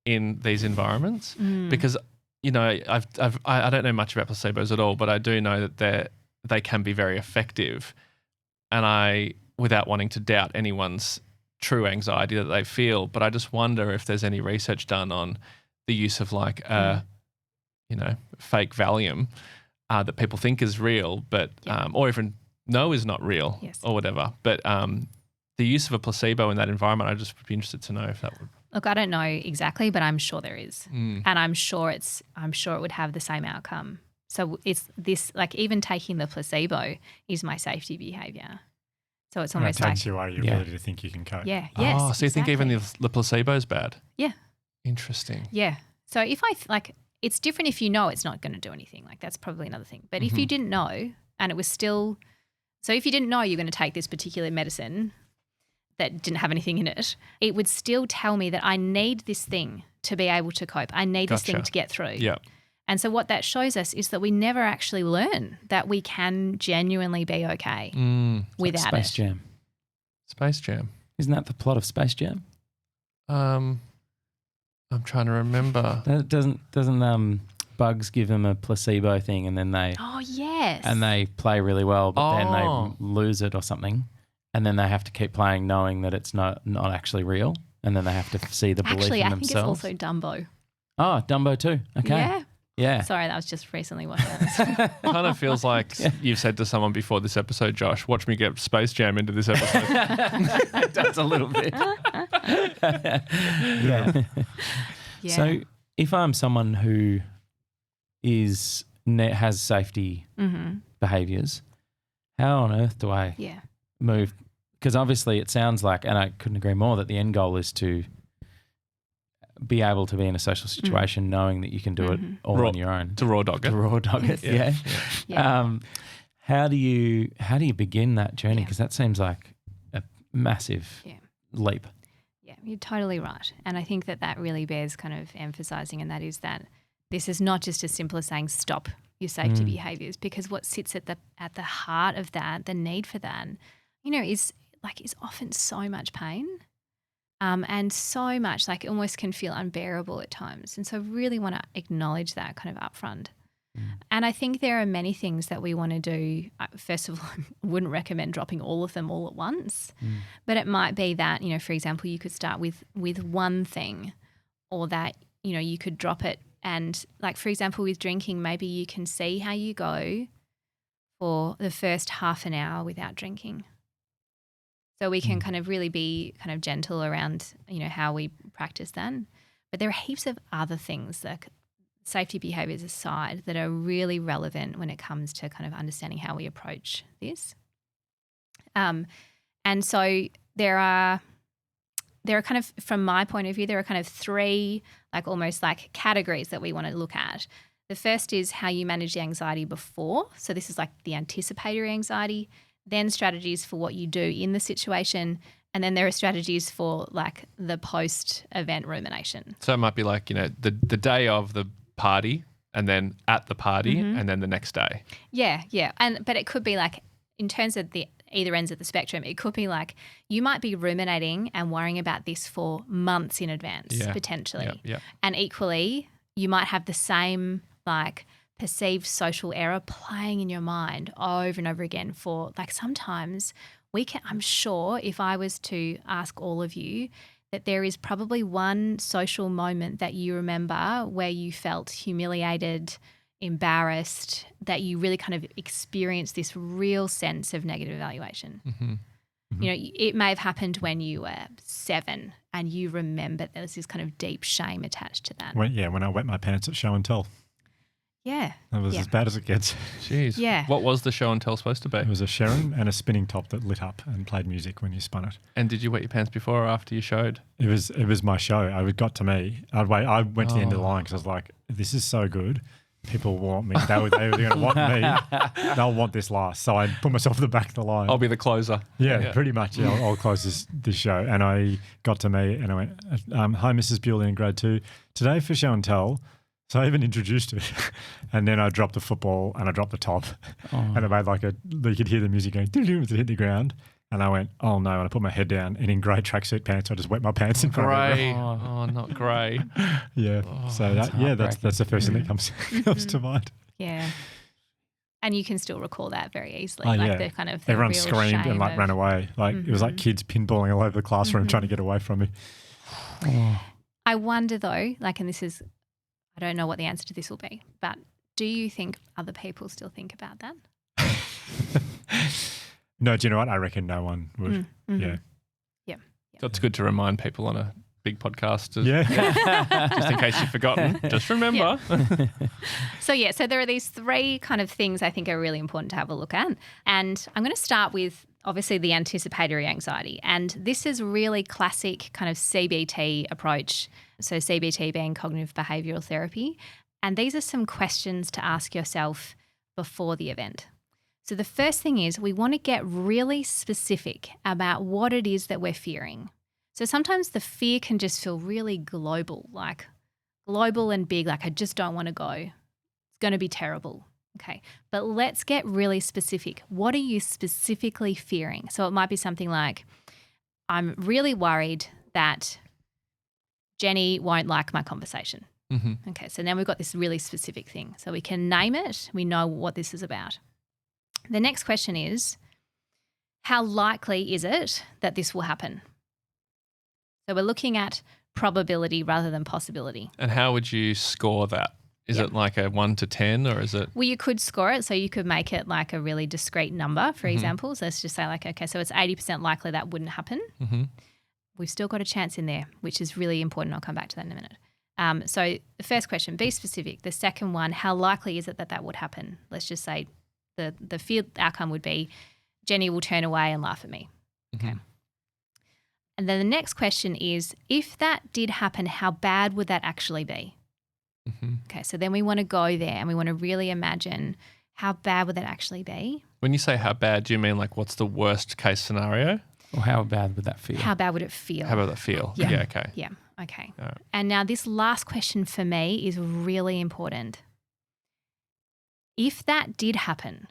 in these environments? Because I don't know much about placebos at all, but I do know that they can be very effective. And without wanting to doubt anyone's true anxiety that they feel, but I just wonder if there's any research done on the use of like fake Valium that people think is real, but or even know is not real or whatever. But the use of a placebo in that environment, I'd just be interested to know if that would. Look, I don't know exactly, but I'm sure there is, and I'm sure it would have the same outcome. So it's this, like even taking the placebo is my safety behaviour. So it's almost it takes like you away your ability to think you can cope. Yes. Oh, so you think even the placebo is bad? Yeah. Interesting. Yeah. So if it's different if you know it's not going to do anything. Like that's probably another thing. But if you didn't know and it was still, so if you didn't know you're going to take this particular medicine that didn't have anything in it, it would still tell me that I need this thing to be able to cope. I need this thing to get through. Yeah. And so what that shows us is that we never actually learn that we can genuinely be okay without Space it. Jam. Space Jam. Isn't that the plot of Space Jam? I'm trying to remember. Doesn't Bugs give them a placebo thing and then they Oh, yes. and they play really well, but then Oh. they lose it or something, and then they have to keep playing knowing that it's not actually real, and then they have to see the belief Actually, in I think themselves. it's also Dumbo. Oh, Dumbo too. Okay. Yeah. Yeah. Sorry, that was just recently watched that. Kind of feels like you've said to someone before this episode, Josh, watch me get Space Jam into this episode. It does a little bit. Yeah. Yeah. So if I'm someone who has safety behaviours, how on earth do I yeah. move? Because obviously it sounds like, and I couldn't agree more, that the end goal is to be able to be in a social situation knowing that you can do it all on your own. To raw dog it. To raw dog it, yeah. Yeah. How do you begin that journey? Because that seems like a massive leap. Yeah, you're totally right. And I think that really bears kind of emphasising, and that is that this is not just as simple as saying stop your safety behaviours, because what sits at the heart of that, the need for that, is often so much pain. And so much, like it almost can feel unbearable at times. And so I really want to acknowledge that kind of upfront. And I think there are many things that we want to do. First of all, I wouldn't recommend dropping all of them all at once, but it might be that, for example, you could start with one thing, or that, you could drop it. And like, for example, with drinking, maybe you can see how you go for the first half an hour without drinking. So we can kind of really be kind of gentle around, how we practice that. But there are heaps of other things, like safety behaviours aside, that are really relevant when it comes to kind of understanding how we approach this. And so there are kind of, from my point of view, there are kind of three, like almost like categories that we want to look at. The first is how you manage the anxiety before. So this is like the anticipatory anxiety. Then strategies for what you do in the situation, and then there are strategies for like the post-event rumination. So it might be like, the day of the party, and then at the party, and then the next day. Yeah. But it could be like, in terms of the either ends of the spectrum, it could be like you might be ruminating and worrying about this for months in advance, potentially. Yeah. And equally, you might have the same like perceived social error playing in your mind over and over again for like sometimes I'm sure if I was to ask all of you that there is probably one social moment that you remember where you felt humiliated, embarrassed, that you really kind of experienced this real sense of negative evaluation. It may have happened when you were 7 and you remember there's this kind of deep shame attached to that. When I wet my pants at show and tell. Yeah. That was as bad as it gets. Jeez. Yeah. What was the show and tell supposed to be? It was a Sharon and a spinning top that lit up and played music when you spun it. And did you wet your pants before or after you showed? It was my show. It got to me. I went to the end of the line because I was like, this is so good. People want me. They were going to want me. They'll want this last. So I put myself at the back of the line. I'll be the closer. Yeah, pretty much. Yeah, I'll close this show. And I got to me and I went, hi, Mrs. Bewley in grade 2. Today for show and tell. So I even introduced it. And then I dropped the football and I dropped the top. And I made you could hear the music going, as it hit the ground. And I went, oh no. And I put my head down and in grey tracksuit pants, I just wet my pants in front of Grey. everyone. Oh, not grey. Yeah. So that's the first thing that comes to mind. Yeah. And you can still recall that very easily. Oh, like yeah. the kind of Everyone real screamed shame and ran away. It was like kids pinballing all over the classroom trying to get away from me. I wonder though, and this is, I don't know what the answer to this will be, but do you think other people still think about that? No, do you know what? I reckon no one would. Yeah. That's good to remind people on a big podcast. Yeah. Just in case you've forgotten. Just remember. So there are these three kind of things I think are really important to have a look at. And I'm going to start with obviously the anticipatory anxiety. And this is really classic kind of CBT approach. So CBT being cognitive behavioural therapy. And these are some questions to ask yourself before the event. So the first thing is we want to get really specific about what it is that we're fearing. So sometimes the fear can just feel really global, like global and big, like I just don't want to go. It's going to be terrible. Okay, but let's get really specific. What are you specifically fearing? So it might be something like, I'm really worried that Jenny won't like my conversation. Mm-hmm. Okay, so now we've got this really specific thing. So we can name it. We know what this is about. The next question is, how likely is it that this will happen? So we're looking at probability rather than possibility. And how would you score that? Is it like a 1 to 10 or is it? Well, you could score it. So you could make it like a really discrete number, for example. So let's just say like, okay, so it's 80% likely that wouldn't happen. Mm-hmm. We've still got a chance in there, which is really important. I'll come back to that in a minute. So the first question, be specific. The second one, how likely is it that that would happen? Let's just say the feared outcome would be Jenny will turn away and laugh at me. Okay. And then the next question is, if that did happen, how bad would that actually be? Mm-hmm. Okay, so then we want to go there and we want to really imagine how bad would that actually be? When you say how bad, do you mean like what's the worst case scenario? Or how bad would that feel? How bad would it feel? How about that feel? Yeah. Okay. Yeah, okay. All right. And now this last question for me is really important. If that did happen,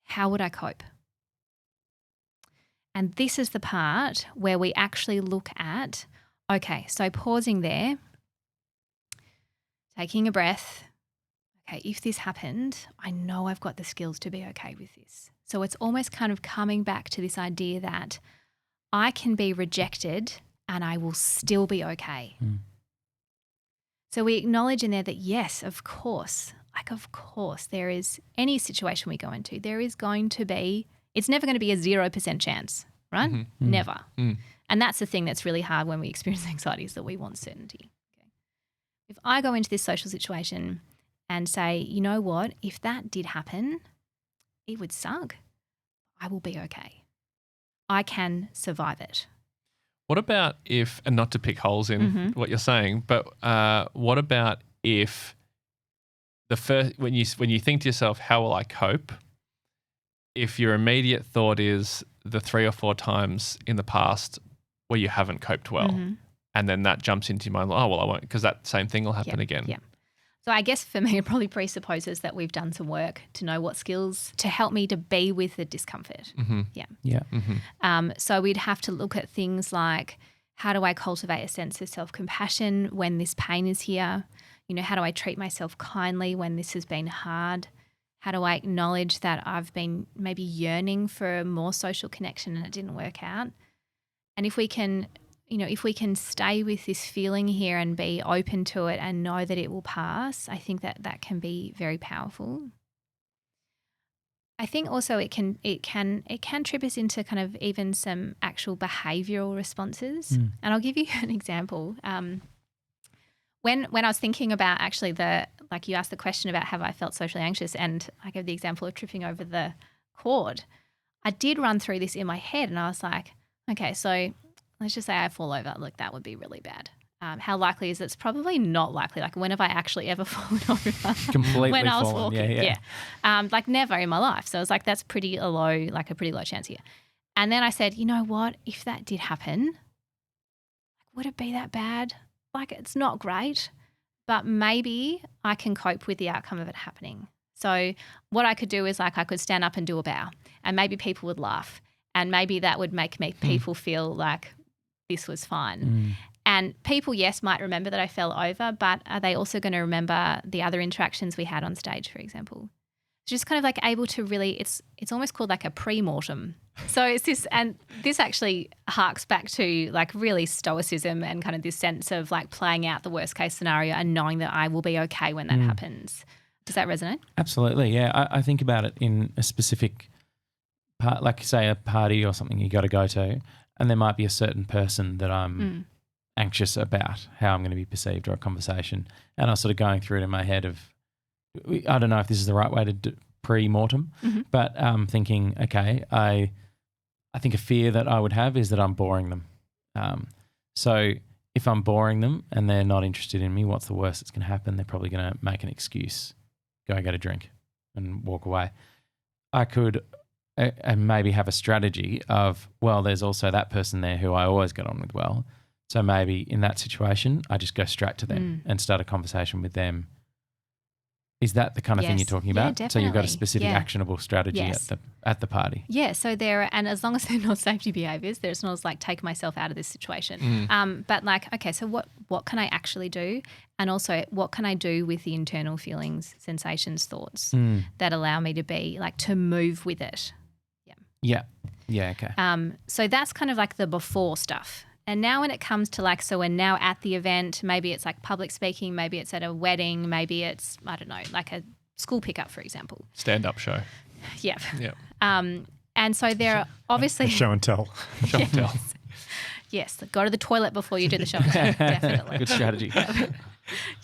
how would I cope? And this is the part where we actually look at, okay, so pausing there, taking a breath. Okay, if this happened, I know I've got the skills to be okay with this. So it's almost kind of coming back to this idea that I can be rejected and I will still be okay. So we acknowledge in there that yes, of course, there is any situation we go into, there is going to be, it's never going to be a 0% chance, right? Mm-hmm. Never. Mm. And that's the thing that's really hard when we experience anxiety, is that we want certainty. Okay. If I go into this social situation and say, you know what, if that did happen, it would suck. I will be okay. I can survive it. What about if, and not to pick holes in what you're saying, but what about if the first, when you think to yourself, how will I cope? If your immediate thought is the 3 or 4 times in the past where you haven't coped well, and then that jumps into your mind, oh, well, I won't, because that same thing will happen again. Yeah. So I guess for me, it probably presupposes that we've done some work to know what skills to help me to be with the discomfort. Mm-hmm. Yeah. Yeah. Mm-hmm. So we'd have to look at things like, how do I cultivate a sense of self-compassion when this pain is here? You know, how do I treat myself kindly when this has been hard? How do I acknowledge that I've been maybe yearning for more social connection and it didn't work out? And if we can, if we can stay with this feeling here and be open to it and know that it will pass, I think that can be very powerful. I think also it can trip us into kind of even some actual behavioural responses. And I'll give you an example. When I was thinking about actually you asked the question about have I felt socially anxious, and I gave the example of tripping over the cord. I did run through this in my head and I was like, okay, so let's just say I fall over. Look, that would be really bad. How likely is it? It's probably not likely. Like, when have I actually ever fallen over? Completely when I was fallen. walking. Yeah. Like never in my life. So I was like, that's a pretty low chance here. And then I said, you know what? If that did happen, would it be that bad? Like, it's not great, but maybe I can cope with the outcome of it happening. So what I could do is I could stand up and do a bow, and maybe people would laugh, and maybe that would make people feel like this was fine. And people, yes, might remember that I fell over, but are they also going to remember the other interactions we had on stage, for example? It's just kind of like able to really, it's almost called like a pre-mortem. So it's this, and this actually harks back to like really stoicism and kind of this sense of like playing out the worst case scenario and knowing that I will be okay when that happens. Does that resonate? Absolutely, yeah. I think about it in a specific part, like say a party or something you got to go to, and there might be a certain person that I'm anxious about how I'm going to be perceived, or a conversation, and I was sort of going through it in my head of, I don't know if this is the right way to do pre-mortem, but thinking, okay, I I think a fear that I would have is that I'm boring them. So if I'm boring them and they're not interested in me, what's the worst that's going to happen? They're probably going to make an excuse, go get a drink and walk away. I could and maybe have a strategy of, well, there's also that person there who I always get on with well. So maybe in that situation, I just go straight to them and start a conversation with them. Is that the kind of thing you're talking about? Definitely. So you've got a specific actionable strategy at the party. Yeah, so and as long as they're not safety behaviours, there's not like take myself out of this situation. But like, okay, so what can I actually do? And also what can I do with the internal feelings, sensations, thoughts that allow me to be like to move with it? Yeah, okay. So that's kind of like the before stuff. And now when it comes to like, so we're now at the event, maybe it's like public speaking, maybe it's at a wedding, maybe it's, I don't know, like a school pickup, for example. Stand-up show. Yeah. Yeah. And so there are obviously... Show and tell. Show and tell. Yes. Go to the toilet before you do the show and tell, definitely. Good strategy.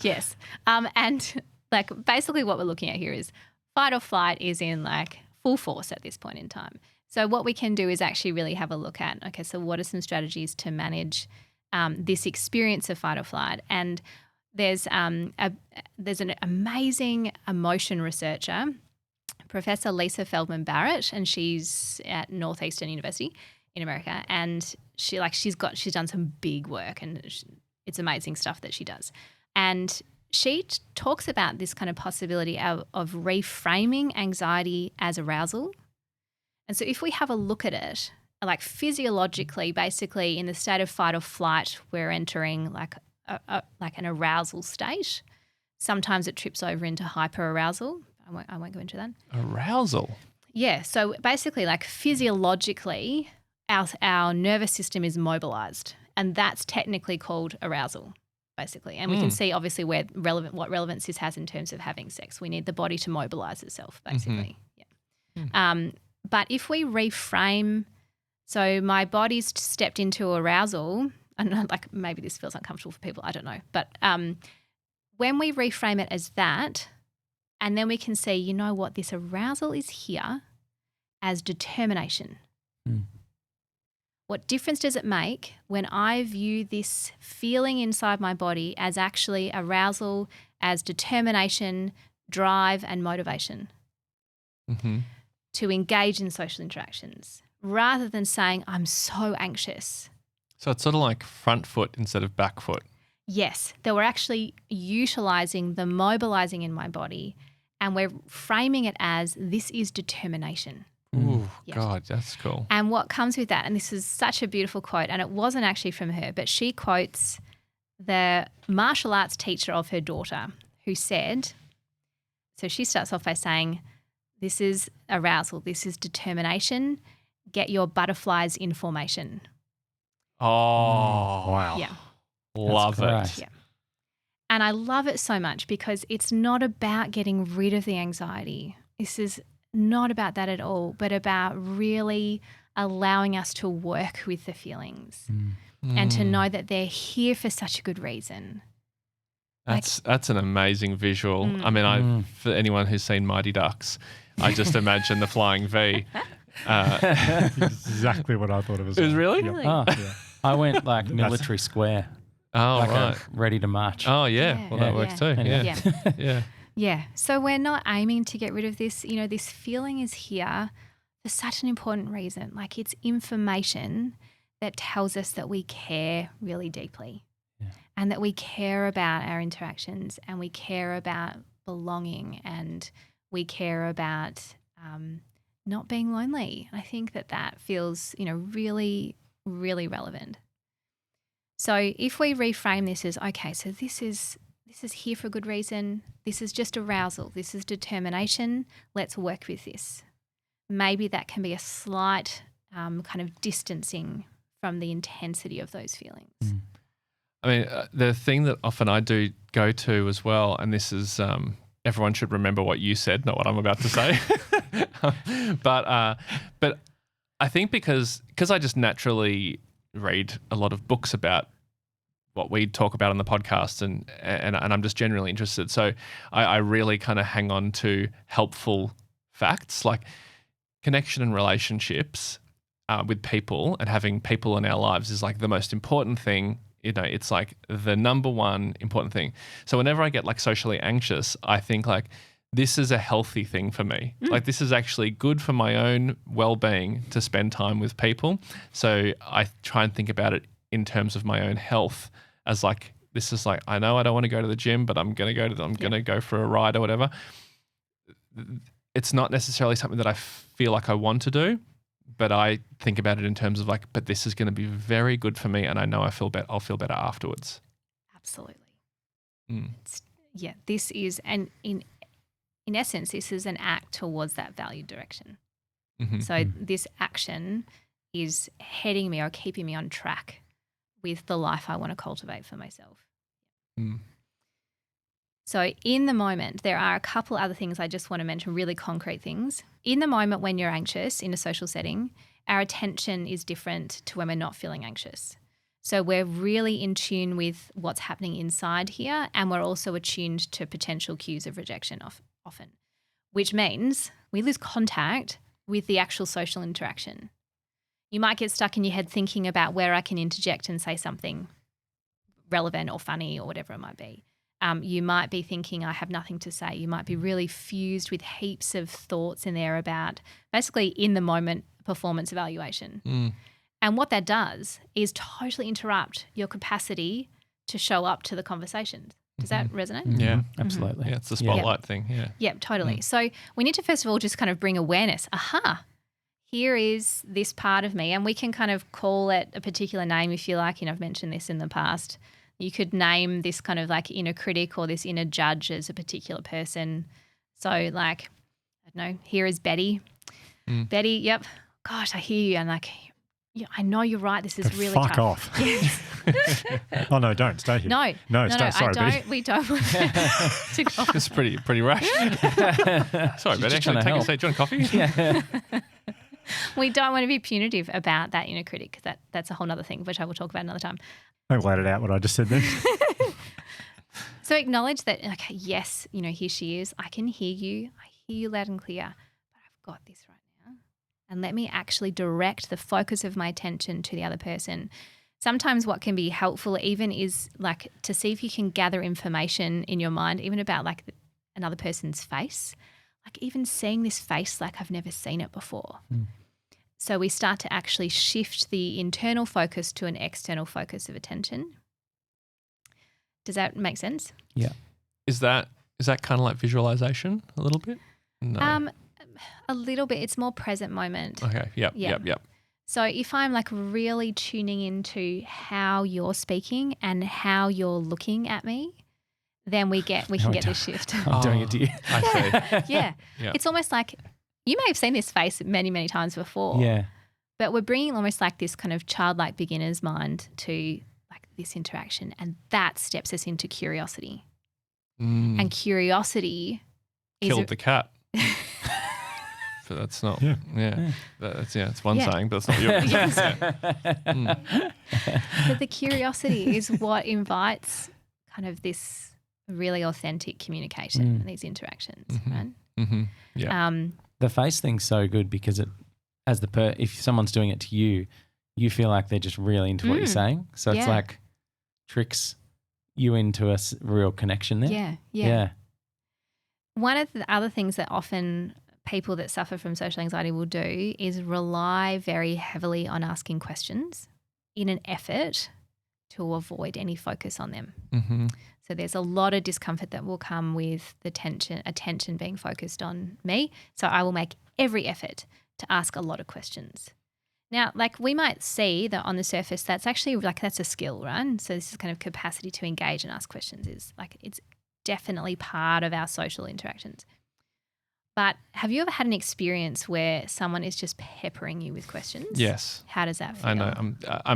Yes. And like basically what we're looking at here is fight or flight is in like full force at this point in time. So what we can do is actually really have a look at, okay, so what are some strategies to manage this experience of fight or flight? And there's an amazing emotion researcher, Professor Lisa Feldman Barrett, and she's at Northeastern University in America, and she's done some big work, and it's amazing stuff that she does. And she talks about this kind of possibility of reframing anxiety as arousal. And so if we have a look at it, like physiologically, basically in the state of fight or flight, we're entering like an arousal state. Sometimes it trips over into hyperarousal. I won't go into that. Arousal? Yeah. So basically like physiologically, our nervous system is mobilized, and that's technically called arousal, basically. And we can see obviously what relevance this has in terms of having sex. We need the body to mobilize itself, basically. Yeah. But if we reframe, so my body's stepped into arousal, I don't know, like maybe this feels uncomfortable for people, I don't know. But when we reframe it as that, and then we can see, you know what, this arousal is here as determination. What difference does it make when I view this feeling inside my body as actually arousal, as determination, drive, and motivation? To engage in social interactions rather than saying, I'm so anxious. So it's sort of like front foot instead of back foot. Yes, that we're actually utilising the mobilising in my body, and we're framing it as this is determination. Ooh, God, that's cool. And what comes with that, and this is such a beautiful quote, and it wasn't actually from her, but she quotes the martial arts teacher of her daughter who said, so she starts off by saying, this is arousal, this is determination, get your butterflies in formation. Oh, wow. Yeah. Love it. Yeah. And I love it so much because it's not about getting rid of the anxiety. This is not about that at all, but about really allowing us to work with the feelings and to know that they're here for such a good reason. That's an amazing visual. I mean, for anyone who's seen Mighty Ducks, I just imagine the flying V. Exactly what I thought it was. It was really? Really? Oh, I went like military square. Oh, like right. Ready to march. Oh, yeah. Well, that works too. Yeah. Yeah. Yeah. So we're not aiming to get rid of this. You know, this feeling is here for such an important reason. Like it's information that tells us that we care really deeply and that we care about our interactions and we care about belonging and we care about not being lonely. I think that feels, really, really relevant. So if we reframe this as, okay, so this is here for a good reason. This is just arousal. This is determination. Let's work with this. Maybe that can be a slight kind of distancing from the intensity of those feelings. I mean, the thing that often I do go to as well, and this is everyone should remember what you said, not what I'm about to say. But I think because I just naturally read a lot of books about what we talk about on the podcast and I'm just generally interested. So I really kind of hang on to helpful facts like connection and relationships with people and having people in our lives is like the most important thing. You know, it's like the number one important thing. So whenever I get like socially anxious, I think like this is a healthy thing for me. Like this is actually good for my own well-being to spend time with people. So I try and think about it in terms of my own health as like, this is like, I know I don't want to go to the gym, but I'm going to go for a ride or whatever. It's not necessarily something that I feel like I want to do, but I think about it in terms of like, but this is going to be very good for me, and I know I'll feel better afterwards. Absolutely. This is, and in essence, this is an act towards that valued direction. So this action is heading me or keeping me on track with the life I want to cultivate for myself. So in the moment, there are a couple other things I just want to mention, really concrete things. In the moment when you're anxious in a social setting, our attention is different to when we're not feeling anxious. So we're really in tune with what's happening inside here, and we're also attuned to potential cues of rejection often, which means we lose contact with the actual social interaction. You might get stuck in your head thinking about where I can interject and say something relevant or funny or whatever it might be. You might be thinking, I have nothing to say. You might be really fused with heaps of thoughts in there about basically in the moment performance evaluation. And what that does is totally interrupt your capacity to show up to the conversation. Does that resonate? Yeah, absolutely. Yeah, it's the spotlight thing. Yeah. Yeah, totally. So we need to first of all just kind of bring awareness. Here is this part of me, and we can kind of call it a particular name if you like. You know, I've mentioned this in the past. You could name this kind of like inner critic or this inner judge as a particular person. So like, I don't know, here is Betty. Betty, yep. Gosh, I hear you. And like, yeah, I know you're right. This is really fuck tough. Off. Yes. Oh, no, don't. Stay here. No, stay. Sorry, Betty. We don't want to go. It's pretty rash. Sorry, Betty. Actually, take a seat. Do you want coffee? Yeah. We don't want to be punitive about that inner critic. That's a whole other thing, which I will talk about another time. Don't let it out what I just said then. So acknowledge that, okay, yes, you know, here she is. I can hear you. I hear you loud and clear, but I've got this right now. And let me actually direct the focus of my attention to the other person. Sometimes what can be helpful even is like to see if you can gather information in your mind, even about like another person's face. Like even seeing this face like I've never seen it before. So we start to actually shift the internal focus to an external focus of attention. Does that make sense? Yeah. Is that kind of like visualization a little bit? No. A little bit. It's more present moment. Okay. Yep. So if I'm like really tuning into how you're speaking and how you're looking at me, then we can get this shift. I'm doing it to you. I see. Yeah. It's almost like you may have seen this face many, many times before. Yeah. But we're bringing almost like this kind of childlike beginner's mind to like this interaction, and that steps us into curiosity. And curiosity killed the cat. But that's not. Yeah. It's one saying, but it's not yours. But the curiosity is what invites kind of this really authentic communication and these interactions, right? Yeah. The face thing's so good because if someone's doing it to you, you feel like they're just really into what you're saying. So it's like tricks you into a real connection there. Yeah. One of the other things that often people that suffer from social anxiety will do is rely very heavily on asking questions in an effort to avoid any focus on them. So there's a lot of discomfort that will come with the attention being focused on me. So I will make every effort to ask a lot of questions. Now, like we might see that on the surface, that's actually like that's a skill, right? So this is kind of capacity to engage and ask questions is like it's definitely part of our social interactions. But have you ever had an experience where someone is just peppering you with questions? Yes. How does that feel? I know.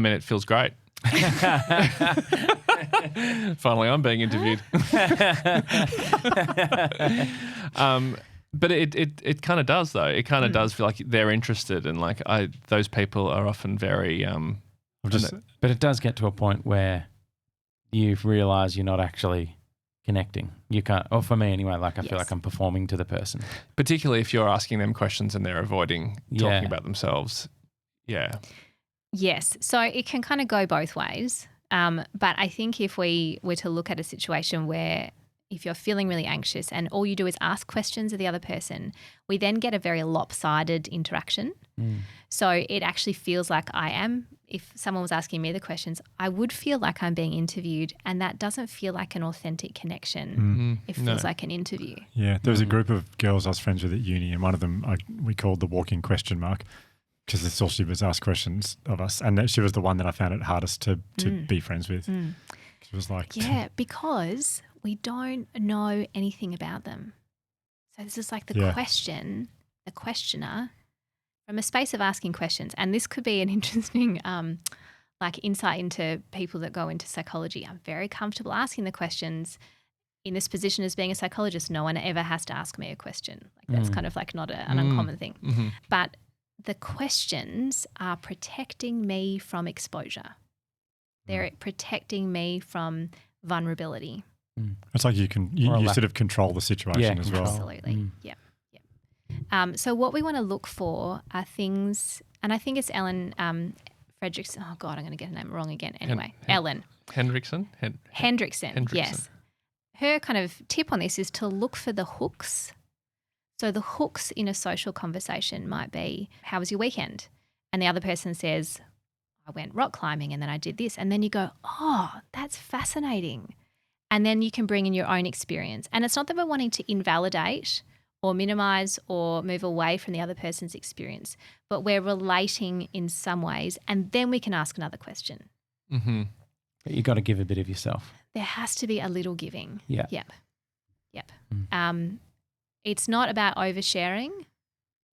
It feels great. Finally, I'm being interviewed. But it kind of does though. It kind of does feel like they're interested, and like those people are often very. But it does get to a point where you realise you're not actually connecting. You can't. Or for me anyway. Like I feel like I'm performing to the person. Particularly if you're asking them questions and they're avoiding talking about themselves. Yeah. Yes. So it can kind of go both ways. But I think if we were to look at a situation where if you're feeling really anxious and all you do is ask questions of the other person, we then get a very lopsided interaction. So it actually feels like if someone was asking me the questions, I would feel like I'm being interviewed, and that doesn't feel like an authentic connection. It feels like an interview. Yeah, there was a group of girls I was friends with at uni, and one of them we called the walking question mark, because that's all she was, asked questions of us, and she was the one that I found it hardest to be friends with. She was like, yeah, because we don't know anything about them. So this is like the questioner, from a space of asking questions. And this could be an interesting insight into people that go into psychology. I'm very comfortable asking the questions. In this position as being a psychologist, no one ever has to ask me a question. Like that's kind of like not an uncommon thing. Mm-hmm. But the questions are protecting me from exposure. They're protecting me from vulnerability. It's like you sort of control the situation as well. Absolutely. Yeah. So what we want to look for are things, and I think it's Ellen Fredrickson. Oh God, I'm going to get her name wrong again. Anyway, Ellen Hendrickson. Hendrickson. Yes. Her kind of tip on this is to look for the hooks. So the hooks in a social conversation might be, how was your weekend? And the other person says, I went rock climbing and then I did this. And then you go, oh, that's fascinating. And then you can bring in your own experience. And it's not that we're wanting to invalidate or minimize or move away from the other person's experience, but we're relating in some ways, and then we can ask another question. Mm-hmm. But you got to give a bit of yourself. There has to be a little giving. Yeah. Yep. It's not about oversharing,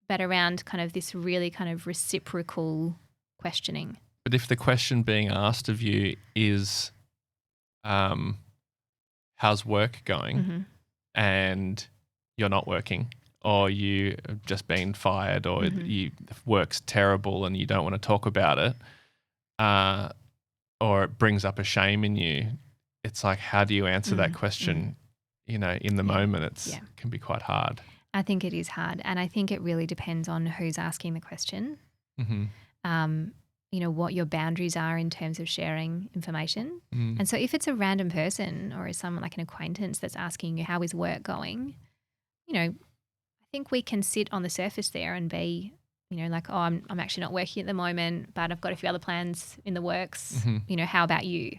but around kind of this really kind of reciprocal questioning. But if the question being asked of you is, how's work going? And you're not working, or you have just been fired, or work's terrible and you don't want to talk about it, or it brings up a shame in you, it's like, how do you answer that question? In the moment, it can be quite hard. I think it is hard, and I think it really depends on who's asking the question. What your boundaries are in terms of sharing information. And so if it's a random person or someone like an acquaintance that's asking you, how is work going? I think we can sit on the surface there and be, like, oh, I'm actually not working at the moment, but I've got a few other plans in the works. How about you?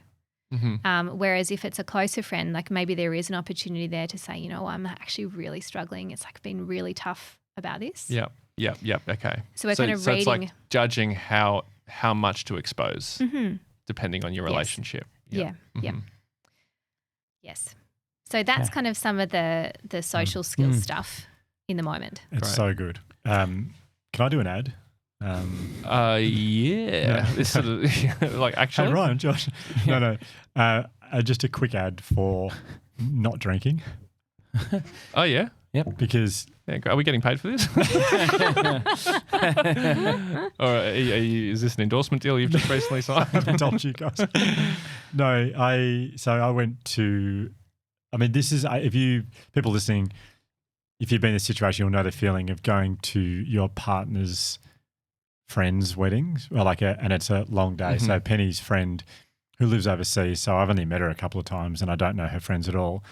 Whereas if it's a closer friend, like maybe there is an opportunity there to say, I'm actually really struggling. It's like been really tough about this. Yep. Okay. So we're kind of reading. So it's like judging how much to expose depending on your relationship. Yeah. Yes. So that's kind of some of the social skills stuff in the moment. It's so good. Can I do an ad? Yeah. This sort of like actually. Hey, Ryan, Josh. No. Just a quick ad for not drinking. Oh yeah. Yep. Because are we getting paid for this? Or is this an endorsement deal you've just recently signed? I haven't told you guys. No, I went to. I mean, this is people listening. If you've been in this situation, you'll know the feeling of going to your partner's friends' weddings, and it's a long day. So Penny's friend, who lives overseas, so I've only met her a couple of times, and I don't know her friends at all.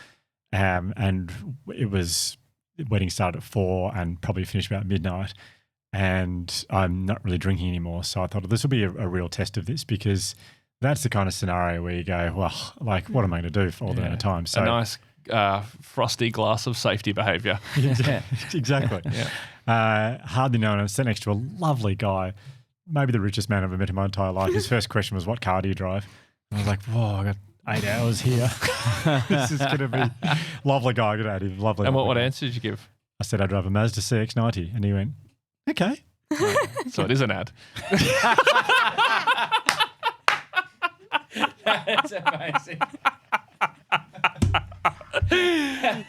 And the wedding started at 4 and probably finished about midnight, and I'm not really drinking anymore. So I thought this will be a real test of this, because that's the kind of scenario where you go, well, like, what am I going to do for all the amount of time? So a nice frosty glass of safety behaviour. Yeah, exactly. Hardly known. I was sitting next to a lovely guy, maybe the richest man I've ever met in my entire life. His first question was, what car do you drive? And I was like, whoa, I got 8 hours here. This is going to be lovely guy. Good at lovely. And what answer did you give? I said I drive a Mazda CX-90, and he went, okay. So it is an ad. That's amazing.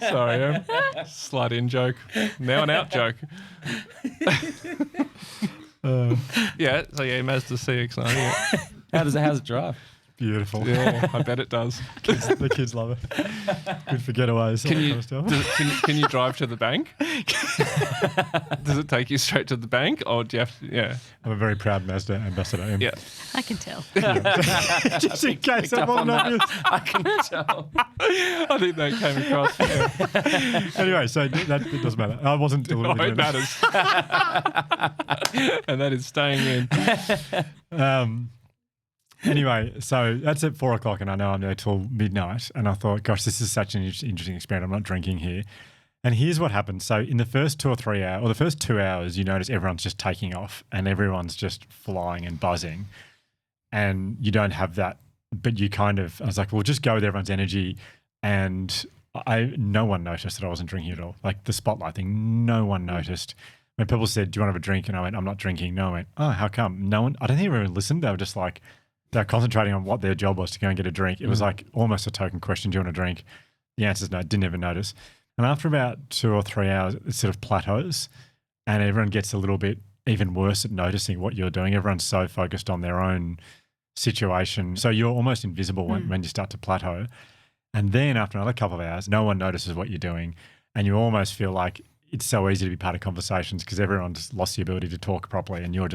Sorry, slide in joke. Now an out joke. Mazda CX-90. Yeah. How's it drive? Beautiful. Yeah, I bet it does. The kids love it. Good for getaways. Can you drive to the bank? Does it take you straight to the bank, or do you have to? Yeah, I'm a very proud Mazda ambassador. yeah. I can tell. Just in case that wasn't obvious. I can tell. I think that came across. Yeah. Anyway, so that it doesn't matter. I wasn't Oh, deliberately it doing that. matters, and that is staying in. Anyway, so that's at 4 o'clock, and I know I'm there till midnight. And I thought, gosh, this is such an interesting experience. I'm not drinking here. And here's what happened. So in the first 2 or 3 hours, or the first 2 hours, you notice everyone's just taking off and everyone's just flying and buzzing. And you don't have that, but you kind of, I was like, well, just go with everyone's energy. And no one noticed that I wasn't drinking at all. Like the spotlight thing, no one noticed. When people said, do you want to have a drink? And I went, I'm not drinking. No one went, oh, how come? No one, I don't think everyone listened. They were just like, they're concentrating on what their job was to go and get a drink. It was like almost a token question, do you want a drink? The answer is no, didn't even notice. And after about 2 or 3 hours, it sort of plateaus and everyone gets a little bit even worse at noticing what you're doing. Everyone's so focused on their own situation. So you're almost invisible when you start to plateau. And then after another couple of hours, no one notices what you're doing. And you almost feel like it's so easy to be part of conversations because everyone's lost the ability to talk properly and you're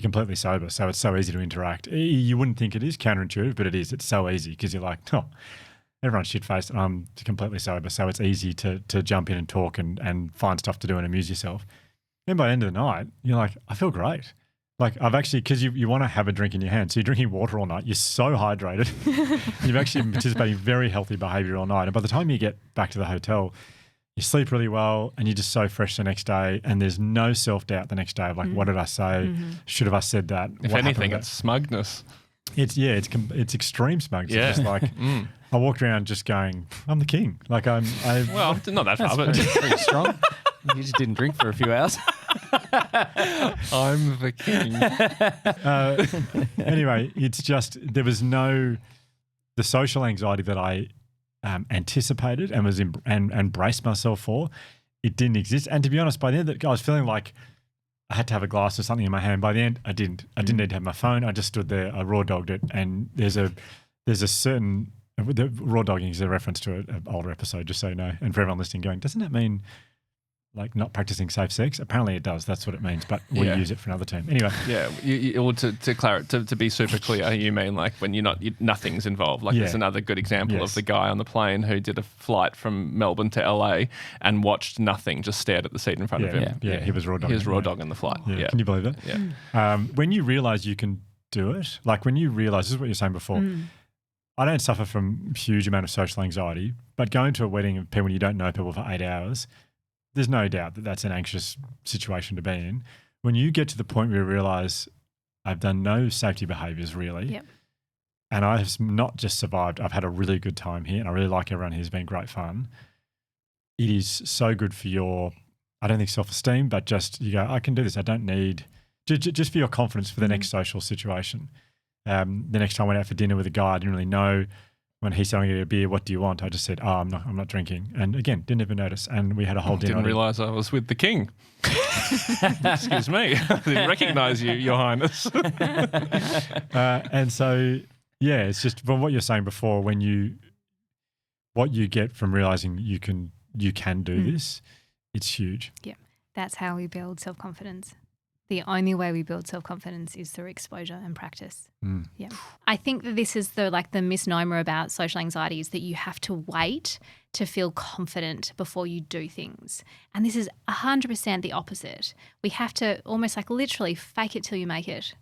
completely sober. So it's so easy to interact. You wouldn't think it is counterintuitive, but it is. It's so easy because you're like, oh, everyone's shit-faced and I'm completely sober. So it's easy to jump in and talk and find stuff to do and amuse yourself. Then by the end of the night, you're like, I feel great. Like I've actually, because you want to have a drink in your hand. So you're drinking water all night. You're so hydrated. You've actually been participating in very healthy behaviour all night. And by the time you get back to the hotel, you sleep really well and you're just so fresh the next day and there's no self-doubt the next day of like, what did I say? Should have I said that? If anything, it's smugness. It's extreme smugness. Yeah. It's just like, I walked around just going, I'm the king. Like well, not that far, but pretty strong. You just didn't drink for a few hours. I'm the king. Anyway, it's just, there was the social anxiety that I anticipated and was and braced myself for, it didn't exist. And to be honest, by the end, I was feeling like I had to have a glass or something in my hand. By the end, I didn't. I didn't need to have my phone. I just stood there. I raw dogged it. And there's a certain the raw dogging is a reference to an older episode, just so you know. And for everyone listening, going, doesn't that mean like not practicing safe sex? Apparently it does. That's what it means. But we use it for another term. Anyway. Yeah. To be super clear, you mean like when nothing's involved. Like there's another good example of the guy on the plane who did a flight from Melbourne to LA and watched nothing, just stared at the seat in front of him. Yeah, he was raw dogging. He was raw dogging the flight. Yeah. Can you believe that? Yeah. When you realise you can do it, like when you realise, this is what you're saying before, I don't suffer from a huge amount of social anxiety, but going to a wedding of people when you don't know people for 8 hours, there's no doubt that that's an anxious situation to be in. When you get to the point where you realise I've done no safety behaviours really, and I have not just survived, I've had a really good time here and I really like everyone here. It's been great fun. It is so good for your, I don't think self-esteem, but just you go, I can do this. I don't need, just for your confidence for the next social situation. The next time I went out for dinner with a guy, I didn't really know. When he said, I'm going to get a beer, what do you want? I just said, I'm not drinking. And again, didn't even notice. And we had a whole dinner. Didn't realise I was with the king. Excuse me. I didn't recognise you, Your Highness. And so, yeah, it's just from what you're saying before, what you get from realising you can do this, it's huge. Yeah, that's how we build self-confidence. The only way we build self-confidence is through exposure and practice. Yeah. I think that this is the misnomer about social anxiety is that you have to wait to feel confident before you do things. And this is 100% the opposite. We have to almost literally fake it till you make it.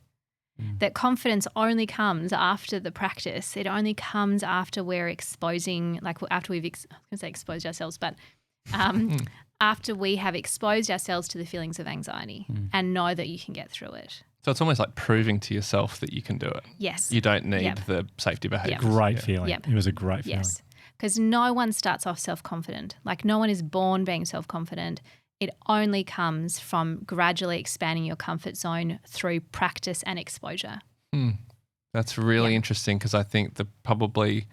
That confidence only comes after the practice. It only comes after we're exposing, after we've exposed ourselves, but after we have exposed ourselves to the feelings of anxiety and know that you can get through it. So it's almost like proving to yourself that you can do it. Yes. You don't need the safety behaviours. Great feeling. It was a great feeling. Yes. Because no one starts off self-confident. No one is born being self-confident. It only comes from gradually expanding your comfort zone through practice and exposure. That's really interesting because I think probably,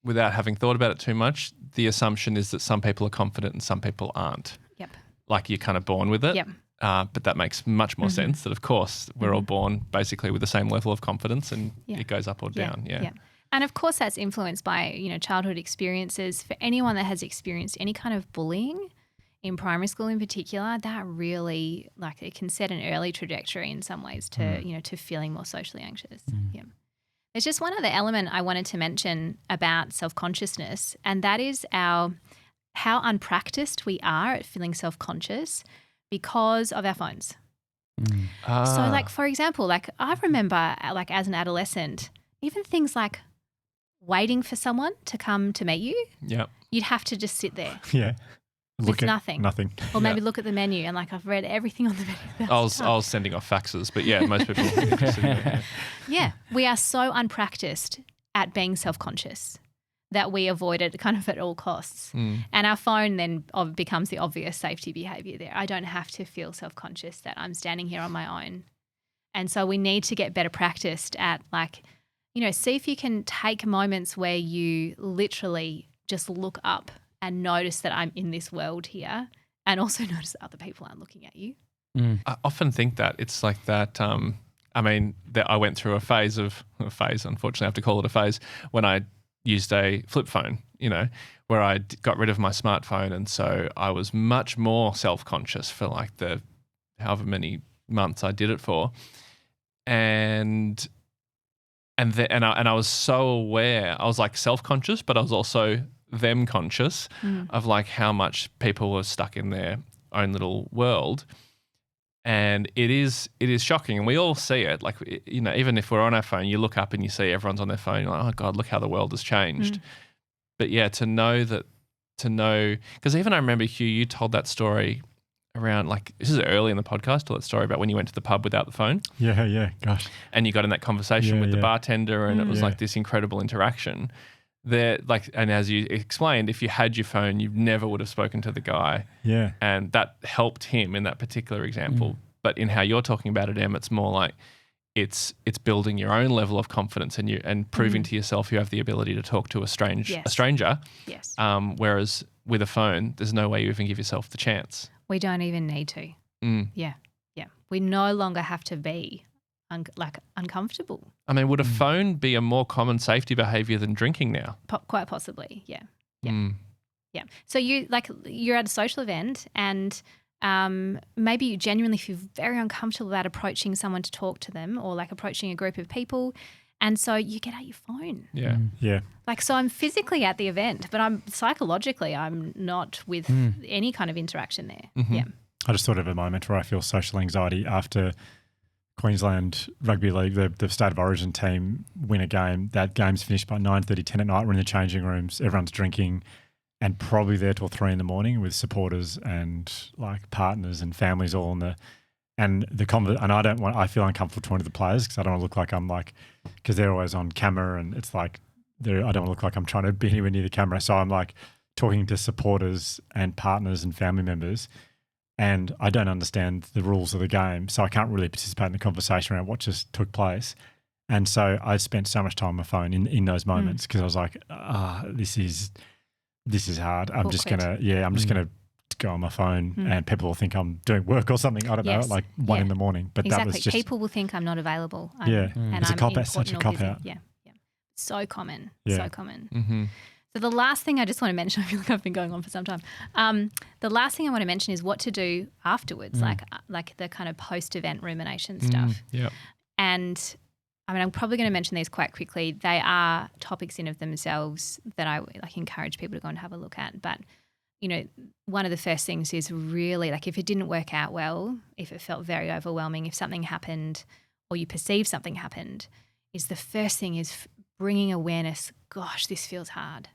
without having thought about it too much, the assumption is that some people are confident and some people aren't. Yep. Like you're kind of born with it. Yep. But that makes much more sense that, of course, we're all born basically with the same level of confidence and it goes up or down. Yeah. And, of course, that's influenced by, childhood experiences. For anyone that has experienced any kind of bullying, in primary school in particular, that really, like, it can set an early trajectory in some ways to, to feeling more socially anxious. Yeah. There's just one other element I wanted to mention about self-consciousness, and that is how unpracticed we are at feeling self-conscious because of our phones. So, like, for example, like, I remember, like, as an adolescent, even things like waiting for someone to come to meet you, you'd have to just sit there. Yeah. With nothing. Nothing. Or maybe look at the menu, and, like, I've read everything on the menu. I was sending off faxes, but yeah, most people. Yeah, we are so unpracticed at being self-conscious that we avoid it kind of at all costs. And our phone then becomes the obvious safety behaviour there. I don't have to feel self-conscious that I'm standing here on my own. And so we need to get better practiced at, like, see if you can take moments where you literally just look up and notice that I'm in this world here, and also notice that other people aren't looking at you. I often think that it's like that. I went through a phase, unfortunately I have to call it a phase, when I used a flip phone, where I got rid of my smartphone. And so I was much more self-conscious for like the however many months I did it for. And I was so aware. I was like self-conscious, but I was also them conscious of like how much people were stuck in their own little world. And it is shocking, and we all see it. Like, even if we're on our phone, you look up and you see everyone's on their phone. You're like, oh God, look how the world has changed. But yeah, to know, because even I remember, Hugh, you told that story around, like, this is early in the podcast, told that story about when you went to the pub without the phone. Yeah, gosh. And you got in that conversation with the bartender, and it was like this incredible interaction. And as you explained, if you had your phone, you never would have spoken to the guy. Yeah. And that helped him in that particular example. But in how you're talking about it, Em, it's more like it's building your own level of confidence and proving to yourself you have the ability to talk to a stranger. Yes. Whereas with a phone, there's no way you even give yourself the chance. We don't even need to. Yeah. We no longer have to be uncomfortable. I mean, would a phone be a more common safety behaviour than drinking now? Quite possibly, yeah. So you're at a social event, and maybe you genuinely feel very uncomfortable about approaching someone to talk to them, or like approaching a group of people, and so you get out your phone. Yeah. Like, so I'm physically at the event, but I'm psychologically not with any kind of interaction there. Yeah. I just thought of a moment where I feel social anxiety after Queensland Rugby League, the State of Origin team, win a game. That game's finished by 9:30, 10 at night. We're in the changing rooms. Everyone's drinking, and probably there till 3 a.m. with supporters and like partners and families all in and I feel uncomfortable talking to the players because I don't want to look like I'm like, because they're always on camera, and it's like I don't want to look like I'm trying to be anywhere near the camera. So I'm like talking to supporters and partners and family members, and I don't understand the rules of the game, so I can't really participate in the conversation around what just took place. And so I spent so much time on my phone in those moments because I was like, this is hard. I'm just gonna go on my phone, and people will think I'm doing work or something. I don't know, like 1 a.m. But that was just, people will think I'm not available. And it's such a cop out. Yeah. So common. Yeah. So common. So the last thing I just want to mention, I feel like I've been going on for some time. The last thing I want to mention is what to do afterwards, like the kind of post-event rumination stuff. And I mean, I'm probably going to mention these quite quickly. They are topics in of themselves that I encourage people to go and have a look at. But, one of the first things is really, like, if it didn't work out well, if it felt very overwhelming, if something happened or you perceive something happened, is the first thing is bringing awareness, gosh, this feels hard.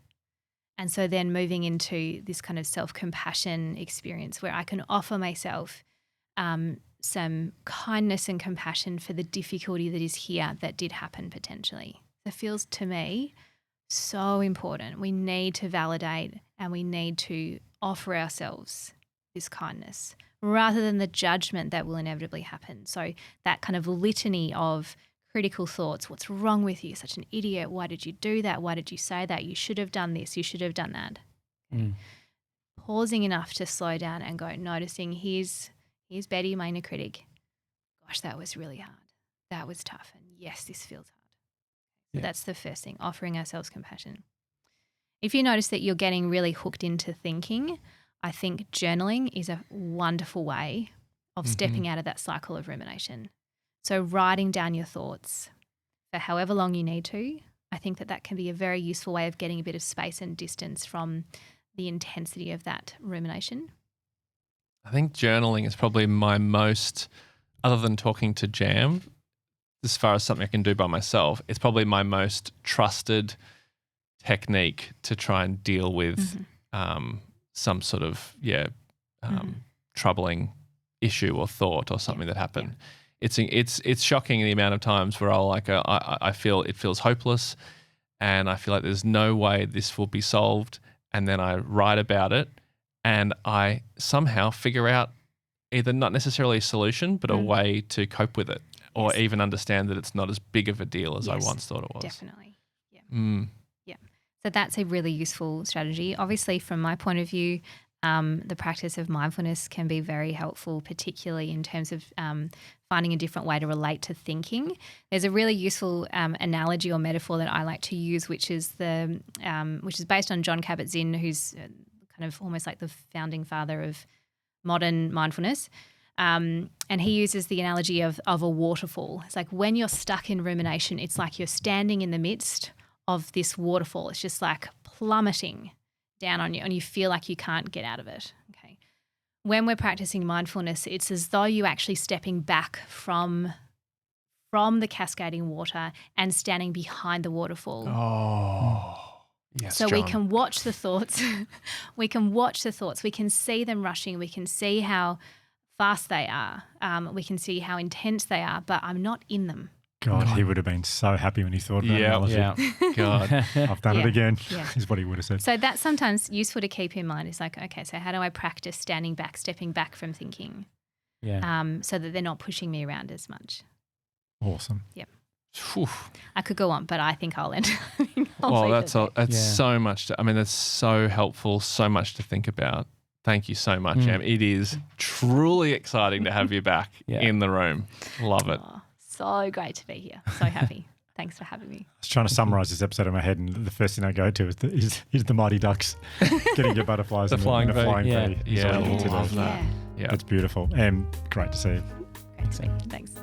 And so then moving into this kind of self-compassion experience where I can offer myself some kindness and compassion for the difficulty that is here that did happen potentially. It feels to me so important. We need to validate and we need to offer ourselves this kindness rather than the judgment that will inevitably happen. So that kind of litany of critical thoughts. What's wrong with you? You're such an idiot. Why did you do that? Why did you say that? You should have done this. You should have done that. Pausing enough to slow down and go, noticing here's Betty, my inner critic. Gosh, that was really hard. That was tough. And yes, this feels hard. So that's the first thing, offering ourselves compassion. If you notice that you're getting really hooked into thinking, I think journaling is a wonderful way of stepping out of that cycle of rumination. So writing down your thoughts for however long you need to, I think that can be a very useful way of getting a bit of space and distance from the intensity of that rumination. I think journaling is probably my most, other than talking to Jam, as far as something I can do by myself, it's probably my most trusted technique to try and deal with some sort of troubling issue or thought or something that happened. It's shocking the amount of times where I feel it feels hopeless, and I feel like there's no way this will be solved, and then I write about it, and I somehow figure out either not necessarily a solution, but a way to cope with it, or even understand that it's not as big of a deal as I once thought it was. Definitely. Yeah. Yeah. So that's a really useful strategy. Obviously, from my point of view, the practice of mindfulness can be very helpful, particularly in terms of finding a different way to relate to thinking. There's a really useful analogy or metaphor that I like to use, which is based on Jon Kabat-Zinn, who's kind of almost like the founding father of modern mindfulness. And he uses the analogy of a waterfall. It's like when you're stuck in rumination, it's like you're standing in the midst of this waterfall. It's just like plummeting down on you, and you feel like you can't get out of it. Okay. When we're practicing mindfulness, it's as though you're actually stepping back from the cascading water and standing behind the waterfall. Oh, yes. So John. we can watch the thoughts. We can see them rushing. We can see how fast they are. We can see how intense they are, but I'm not in them. God, he would have been so happy when he thought of that analogy. Yeah. God. I've done it again, Yeah. is what he would have said. So that's sometimes useful to keep in mind. It's like, okay, so how do I practice standing back, stepping back from thinking, so that they're not pushing me around as much? Awesome. Yep. Whew. I could go on, but I think I'll end. Well, that's so much. That's so helpful, so much to think about. Thank you so much, Em. It is truly exciting to have you back in the room. Love it. Oh, so great to be here. So happy. Thanks for having me. I was trying to summarise this episode in my head, and the first thing I go to is the Mighty Ducks getting your butterflies The and flying the flying V. V. Yeah, So love that. Yeah. Yeah. That's beautiful. Great to see you. Great to see you. Thanks.